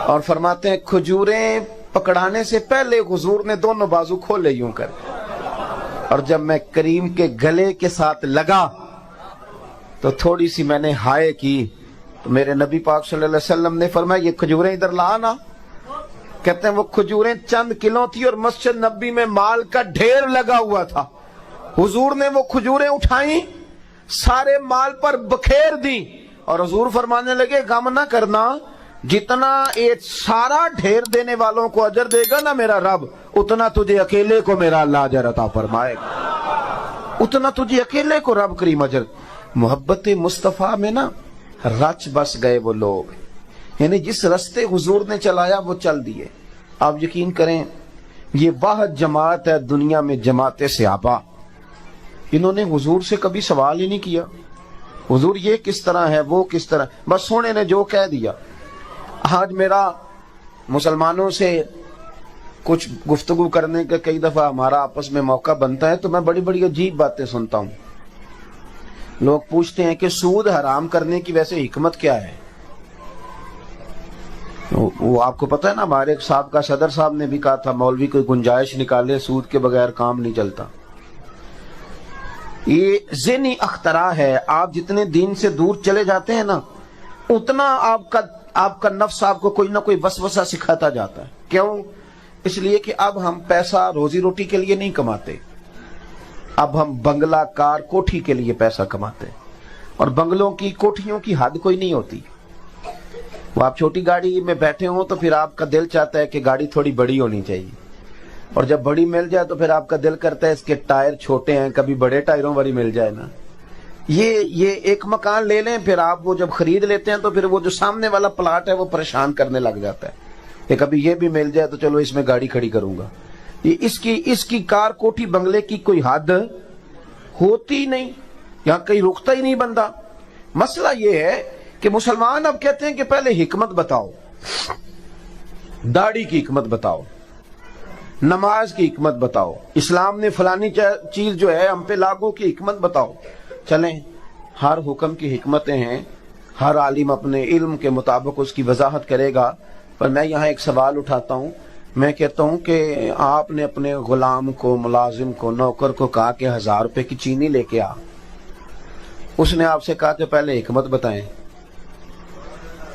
Speaker 1: और फरमाते हैं खजूरें पकड़ाने से पहले हुजूर ने दोनों बाजू खोले यूं कर, और जब मैं करीम के गले के साथ लगा तो थोड़ी सी मैंने हाय की, तो मेरे नबी पाक सल्लल्लाहु अलैहि वसल्लम ने फरमाया ये खजूरें इधर ला ना। कहते हैं वो खजूरें चंद किलो थी और मस्जिद नबी में माल का ढेर लगा हुआ था। हुजूर ने वो खजूरें उठाई, सारे माल पर बखेर दी और हुजूर फरमाने लगे गम ना करना, जितना ये सारा ढेर देने वालों को अजर देगा ना मेरा रब, उतना तुझे अकेले को मेरा अल्लाह अजर अता फरमाएगा, उतना तुझे अकेले को रब करीम अजर। मोहब्बत मुस्तफा में ना रच बस गए वो लोग, यानी जिस रास्ते हुजूर ने चलाया वो चल दिए। आप यकीन करें ये वाहिद जमात है दुनिया में, जमात सहाबा। इन्होंने हुजूर से कभी सवाल ही नहीं किया हुजूर ये किस तरह है, वो किस तरह, बस सोने ने जो कह दिया। आज मेरा मुसलमानों से कुछ गुफ्तगू करने का कई दफा हमारा आपस में मौका बनता है तो मैं बड़ी बड़ी अजीब बातें सुनता हूं। लोग पूछते हैं कि सूद हराम करने की वैसे हिकमत क्या है। वो आपको पता है ना, हमारे साहब का सदर साहब ने भी कहा था मौलवी कोई गुंजाइश निकाले, सूद के बगैर काम नहीं चलता। ये ज़हनी अख्तरा है। आप जितने दीन से दूर चले जाते हैं ना, उतना आपका नफ्स आपको कोई ना कोई वसवसा सिखाता जाता है। क्यों? इसलिए कि अब हम पैसा रोजी रोटी के लिए नहीं कमाते, अब हम बंगला कार कोठी के लिए पैसा कमाते हैं। और बंगलों की कोठियों की हद कोई नहीं होती। वो आप छोटी गाड़ी में बैठे हो तो फिर आपका दिल चाहता है कि गाड़ी थोड़ी बड़ी होनी चाहिए, और जब बड़ी मिल जाए तो फिर आपका दिल करता है इसके टायर छोटे हैं, कभी बड़े टायरों वाली मिल जाए ना। ये एक मकान ले लें, फिर आप वो जब खरीद लेते हैं तो फिर वो जो सामने वाला प्लाट है वो परेशान करने लग जाता है कि कभी ये भी मिल जाए तो चलो इसमें गाड़ी खड़ी करूंगा। ये इसकी कार कोठी बंगले की कोई हद होती नहीं, यहाँ कहीं रुकता ही नहीं बंदा।
Speaker 2: مسئلہ یہ ہے کہ مسلمان اب کہتے ہیں کہ پہلے حکمت بتاؤ، داڑھی کی حکمت بتاؤ، نماز کی حکمت بتاؤ، اسلام نے فلانی چیز جو ہے ہم پہ لاگو کی حکمت بتاؤ۔ چلیں، ہر حکم کی حکمتیں ہیں، ہر عالم اپنے علم کے مطابق اس کی وضاحت کرے گا، پر میں یہاں ایک سوال اٹھاتا ہوں۔ میں کہتا ہوں کہ آپ نے اپنے غلام کو، ملازم کو، نوکر کو کہا کہ 1000 روپے کی چینی لے کے آ، اس نے آپ سے کہا کہ پہلے حکمت بتائیں،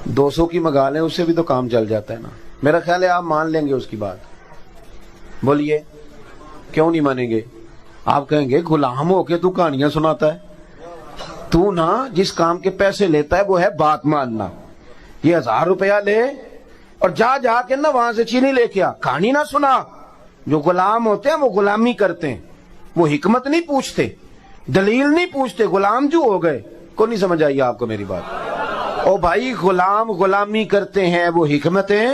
Speaker 2: 200 کی منگا لیں، اس سے بھی تو کام چل جاتا ہے نا۔ میرا خیال ہے آپ مان لیں گے اس کی بات، بولیے کیوں نہیں مانیں گے؟ آپ کہیں گے غلام ہو کے تو کہانیاں سناتا ہے، تو نا جس کام کے پیسے لیتا ہے وہ ہے بات ماننا۔ یہ 1000 روپیہ لے اور جا کے نا وہاں سے چینی لے کے آ، کہانی نہ سنا۔ جو غلام ہوتے ہیں وہ غلامی کرتے ہیں، وہ حکمت نہیں پوچھتے، دلیل نہیں پوچھتے، غلام جو ہو گئے۔ کو نہیں سمجھ آئی آپ کو میری بات؟ او بھائی، غلام غلامی کرتے ہیں، وہ حکمتیں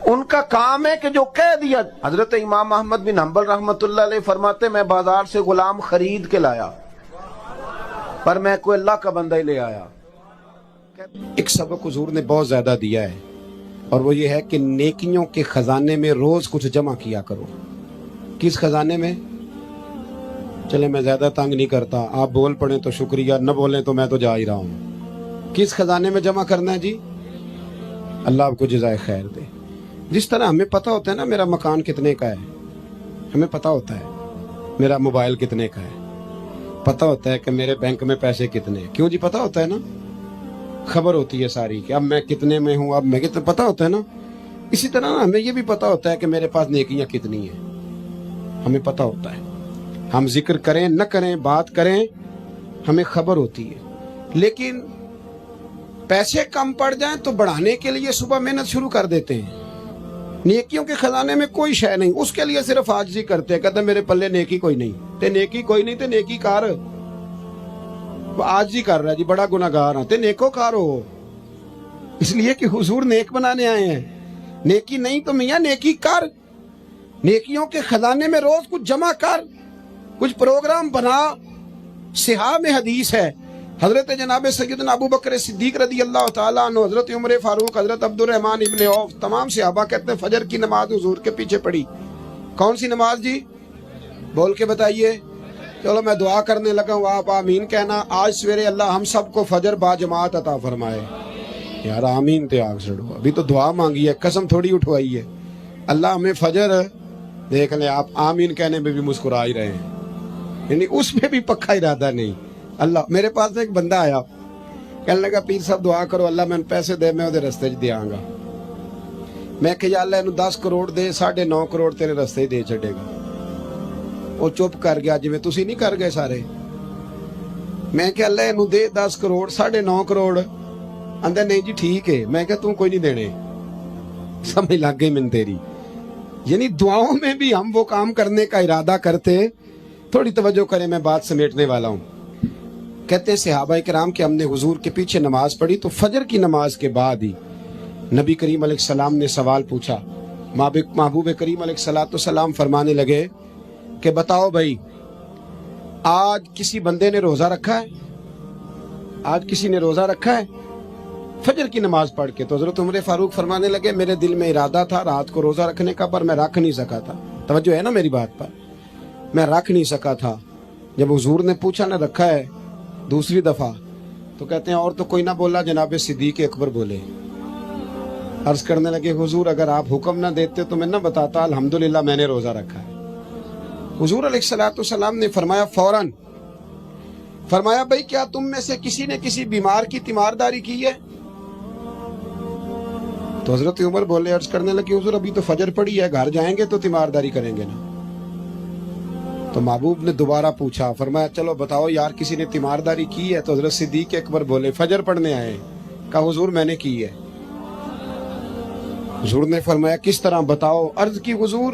Speaker 2: ان کا کام ہے کہ جو کہہ دیا۔ حضرت امام احمد بن حنبل رحمت اللہ علیہ فرماتے میں بازار سے غلام خرید کے لایا، پر میں کوئی اللہ کا بندہ ہی لے آیا۔
Speaker 1: ایک سبق حضور نے بہت زیادہ دیا ہے، اور وہ یہ ہے کہ نیکیوں کے خزانے میں روز کچھ جمع کیا کرو۔ کس خزانے میں؟ چلے میں زیادہ تنگ نہیں کرتا، آپ بول پڑیں تو شکریہ، نہ بولیں تو میں تو جا ہی رہا ہوں۔ کس خزانے میں جمع کرنا ہے جی؟ اللہ آپ کو جزائے خیر دے۔ جس طرح ہمیں پتہ ہوتا ہے نا میرا مکان کتنے کا ہے، ہمیں پتہ ہوتا ہے میرا موبائل کتنے کا ہے، پتہ ہوتا ہے کہ میرے بینک میں پیسے کتنے ہیں۔ کیوں جی؟ پتہ ہوتا ہے نا، خبر ہوتی ہے ساری کہ اب میں کتنے میں ہوں، اب میں کتنے، پتہ ہوتا ہے نا۔ اسی طرح نا ہمیں یہ بھی پتہ ہوتا ہے کہ میرے پاس نیکیاں کتنی ہیں، ہمیں پتہ ہوتا ہے۔ ہم ذکر کریں نہ کریں، بات کریں، ہمیں خبر ہوتی ہے۔ لیکن پیسے کم پڑ جائیں تو بڑھانے کے لیے صبح محنت شروع کر دیتے ہیں۔ نیکیوں کے خزانے میں کوئی شے نہیں، اس کے لیے صرف عاجزی کرتے ہیں، کہتے ہیں میرے پلے نیکی کوئی نہیں۔ تے نیکی کوئی نہیں تے نیکی کار، وہ عاجزی کر رہا ہے جی، بڑا گناہگار ہاں، تے نیکو کار ہو، اس لیے کہ حضور نیک بنانے آئے ہیں۔ نیکی نہیں تو میاں نیکی کر، نیکیوں کے خزانے میں روز کچھ جمع کر، کچھ پروگرام بنا۔ صحاح میں حدیث ہے، حضرت جناب سیدنا ابو بکر صدیق رضی اللہ تعالیٰ عنہ، حضرت عمر فاروق، حضرت عبد الرحمن ابن عوف، تمام صحابہ کہتے ہیں فجر کی نماز حضور کے پیچھے پڑھی۔ کون سی نماز جی؟ بول کے بتائیے۔ چلو میں دعا کرنے لگا ہوں، آپ آمین کہنا۔ آج سویرے اللہ ہم سب کو فجر با جماعت عطا فرمائے۔ یار آمین تے آگ سڑو، ابھی تو دعا مانگی ہے، قسم تھوڑی اٹھوائی ہے۔ اللہ ہمیں فجر، دیکھ لیں آپ آمین کہنے میں بھی مسکرا ہی رہے ہیں، یعنی اس میں بھی پکا ارادہ نہیں۔ اللہ، میرے پاس ایک بندہ آیا، کہنے لگا پیر صاحب دعا کرو اللہ میں پیسے دے، میں وہ رستے دیا گا۔ میں کہ یا اللہ انہوں 10 کروڑ دے، 9.5 کروڑ تیرے رستے دے چھڑے گا۔ وہ چپ کر گیا، جی میں تسی نہیں کر گئے سارے۔ میں کہ اللہ انہوں دے 10 کروڑ، 9.5 کروڑ۔ اندر نہیں جی ٹھیک ہے۔ میں کہ تم کوئی نہیں دینے، سمجھ لگ گئی من تیری۔ یعنی دعاؤں میں بھی ہم وہ کام کرنے کا ارادہ کرتے۔ تھوڑی توجہ کریں، میں بات سمیٹنے والا ہوں۔ کہتے ہیں صحابہ کرام کہ ہم نے حضور کے پیچھے نماز پڑھی تو فجر کی نماز کے بعد ہی نبی کریم علیہ السلام نے سوال پوچھا۔ محبوب کریم علیہ السلام فرمانے لگے کہ بتاؤ بھائی، آج کسی بندے نے روزہ رکھا ہے؟ آج کسی نے روزہ رکھا ہے فجر کی نماز پڑھ کے؟ تو حضرت عمر فاروق فرمانے لگے میرے دل میں ارادہ تھا رات کو روزہ رکھنے کا، پر میں رکھ نہیں سکا تھا۔ توجہ ہے نا میری بات پر؟ میں رکھ نہیں سکا تھا۔ جب حضور نے پوچھا نہ رکھا ہے دوسری دفعہ، تو کہتے ہیں اور تو کوئی نہ بولا، جناب صدیق اکبر بولے۔ عرض کرنے لگے حضور اگر آپ حکم نہ دیتے تو میں نہ بتاتا الحمدللہ میں نے روزہ رکھا ہے۔ حضور علیہ السلام نے فرمایا فوراً، فرمایا بھائی کیا تم میں سے کسی نے کسی بیمار کی تیمارداری کی ہے؟ تو حضرت عمر بولے، عرض کرنے لگے حضور ابھی تو فجر پڑی ہے، گھر جائیں گے تو تیمارداری کریں گے نا۔ تو محبوب نے دوبارہ پوچھا، فرمایا چلو بتاؤ یار کسی نے تیمارداری کی ہے؟ تو حضرت صدیق اکبر بولے فجر پڑھنے آئے۔ کہا حضور میں نے کی ہے۔ حضور نے فرمایا کس طرح بتاؤ؟ عرض کی حضور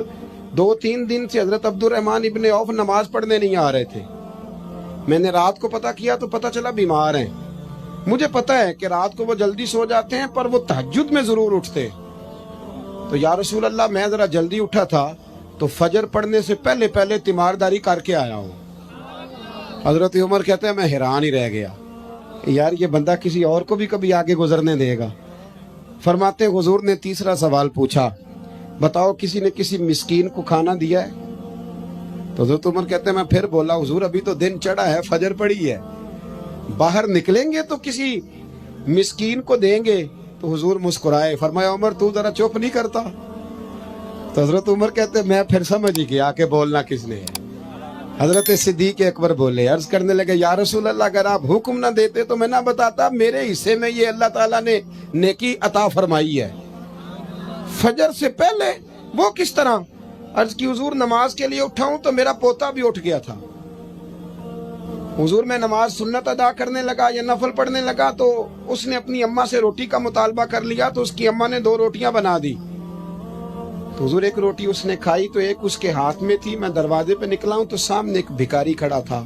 Speaker 1: 2-3 دن سے حضرت عبد الرحمن ابن عوف نماز پڑھنے نہیں آ رہے تھے، میں نے رات کو پتہ کیا تو پتہ چلا بیمار ہیں۔ مجھے پتہ ہے کہ رات کو وہ جلدی سو جاتے ہیں پر وہ تہجد میں ضرور اٹھتے۔ تو یا رسول اللہ میں ذرا جلدی اٹھا تھا تو فجر پڑھنے سے پہلے تیمارداری کر کے آیا ہوں۔ حضرت عمر کہتے ہیں میں حیران ہی رہ گیا، यार ये बंदा किसी और को भी कभी आगे गुजरने देगा। फरमाते हुजूर ने तीसरा सवाल पूछा, बताओ किसी ने किसी मिस्कीन को खाना दिया है? तो हज़रत उमर कहते हैं मैं फिर बोला, हुजूर अभी तो दिन चढ़ा है, फजर पड़ी है, बाहर निकलेंगे तो किसी मिस्कीन को देंगे। तो हुजूर मुस्कुराए, फरमाया उमर तू जरा चुप नहीं करता? तो हजरत उमर कहते हैं मैं फिर समझ ही गया कि बोलना किसने है। हजरत सिद्दीक अकबर बोले, अर्ज करने लगे, या रसूल अल्लाह अगर आप हुक्म ना देते तो मैं ना बताता, मेरे हिस्से में ये अल्लाह ताला ने नेकी अता फरमाई है फजर से पहले। वो किस तरह? अर्ज की हुजूर नमाज के लिए उठा हूं तो मेरा पोता भी उठ गया था। हुजूर मैं नमाज सुन्नत अदा करने लगा या नफल पढ़ने लगा तो उसने अपनी अम्मा से रोटी का मुतालबा कर लिया, तो उसकी अम्मा ने 2 रोटियां बना दी। तो हुजूर एक रोटी उसने खाई तो एक उसके हाथ में थी। मैं दरवाजे पे निकला हूं तो सामने एक भिखारी खड़ा था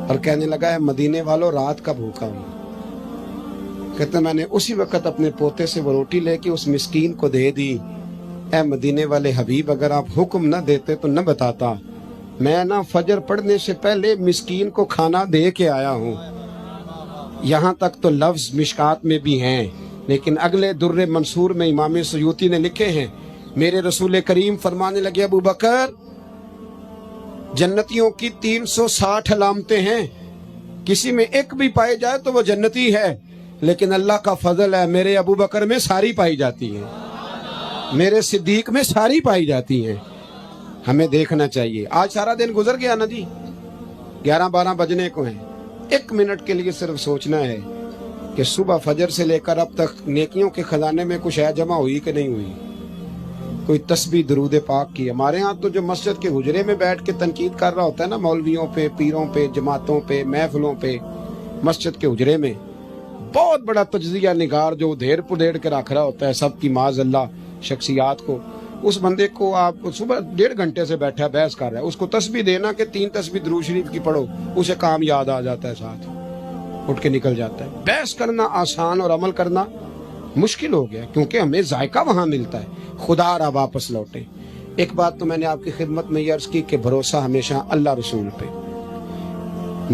Speaker 1: और कहने लगा है मदीने वालों रात का भूखा हूं। कहते मैंने उसी वक्त अपने पोते से वो रोटी लेके उस मिस्कीन को दे दी। ऐ मदीने वाले हबीब अगर आप हुक्म न देते तो न बताता, मैं ना फजर पढ़ने से पहले मिस्कीन को खाना दे के आया हूँ। यहाँ तक तो लफ्ज मिशकात में भी हैं, लेकिन अगले दुर्रे मंसूर में इमाम सयूती ने लिखे हैं, मेरे रसूल करीम फरमाने लगे, अबू बकर जन्नतियों की 360 अलामतें हैं, किसी में एक भी पाए जाए तो वो जन्नती है, लेकिन अल्लाह का फजल है मेरे अबू बकर में सारी पाई जाती है, मेरे सिद्दीक में सारी पाई जाती हैं। हमें देखना चाहिए। आज सारा दिन गुजर गया ना जी, 11-12 बजने को हैं। 1 मिनट के लिए सिर्फ सोचना है कि सुबह फजर से लेकर अब तक नेकियों के खजाने में कुछ है जमा हुई कि नहीं हुई। कोई तस्बीह दरूद पाक की। हमारे यहाँ तो जो मस्जिद के हुजरे में बैठ के तनकीद कर रहा होता है ना, मौलवियों पे, पीरों पे, जमातों पे, महफिलों पे, मस्जिद के हुजरे में बहुत बड़ा तज्जिया निगार जो उधेड़ पुधेड़ के रख रहा होता है सबकी माज़अल्लाह शख्सियात को, उस बंदे को आप सुबह 1.5 घंटे से बैठा बहस कर रहा है, उसको तस्बीह देना कि 3 तस्बीह दुरूद शरीफ की पढ़ो, उसे काम याद आ जाता है, साथ उठ के निकल जाता है। बहस करना आसान और अमल करना मुश्किल हो गया, क्योंकि हमें जायका वहां मिलता है। खुदा रा वापस लौटे। एक बात तो मैंने आपकी खिदमत में अर्ज की कि भरोसा हमेशा अल्लाह रसूल पे,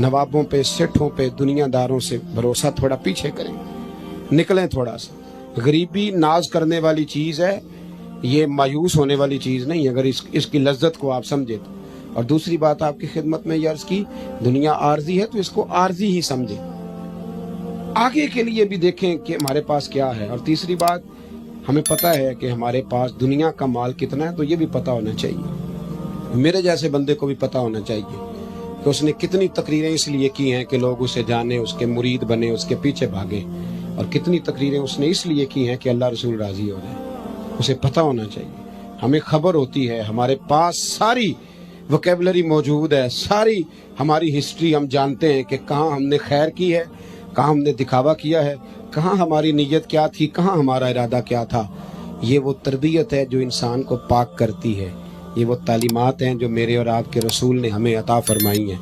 Speaker 1: नवाबों पे, सेठों पे, दुनियादारों से भरोसा थोड़ा पीछे करें, निकलें थोड़ा सा। गरीबी नाज करने वाली चीज है, ये मायूस होने वाली चीज नहीं, अगर इसकी लज्जत को आप समझे तो। और दूसरी बात आपकी खिदमत में अर्ज की, दुनिया आर्जी है तो इसको आर्जी ही समझे, आगे के लिए भी देखें कि हमारे पास क्या है। और तीसरी बात, हमें पता है कि हमारे पास दुनिया का माल कितना है, तो ये भी पता होना चाहिए, मेरे जैसे बंदे को भी पता होना चाहिए कि उसने कितनी तकरीरें इसलिए की हैं कि लोग उसे जाने, उसके मुरीद बने, उसके पीछे भागे, और कितनी तकरीरें उसने इसलिए की हैं कि अल्लाह रसूल राजी हो जाए। उसे पता होना चाहिए। हमें खबर होती है, हमारे पास सारी वोकैबुलरी मौजूद है, सारी हमारी हिस्ट्री हम जानते हैं कि कहाँ हमने खैर की है, कहाँ हमने दिखावा किया है, कहाँ हमारी नीयत क्या थी, कहाँ हमारा इरादा क्या था। ये वो तरबियत है जो इंसान को पाक करती है, ये वो तालीमात हैं जो मेरे और आपके रसूल ने हमें अता फरमाई हैं।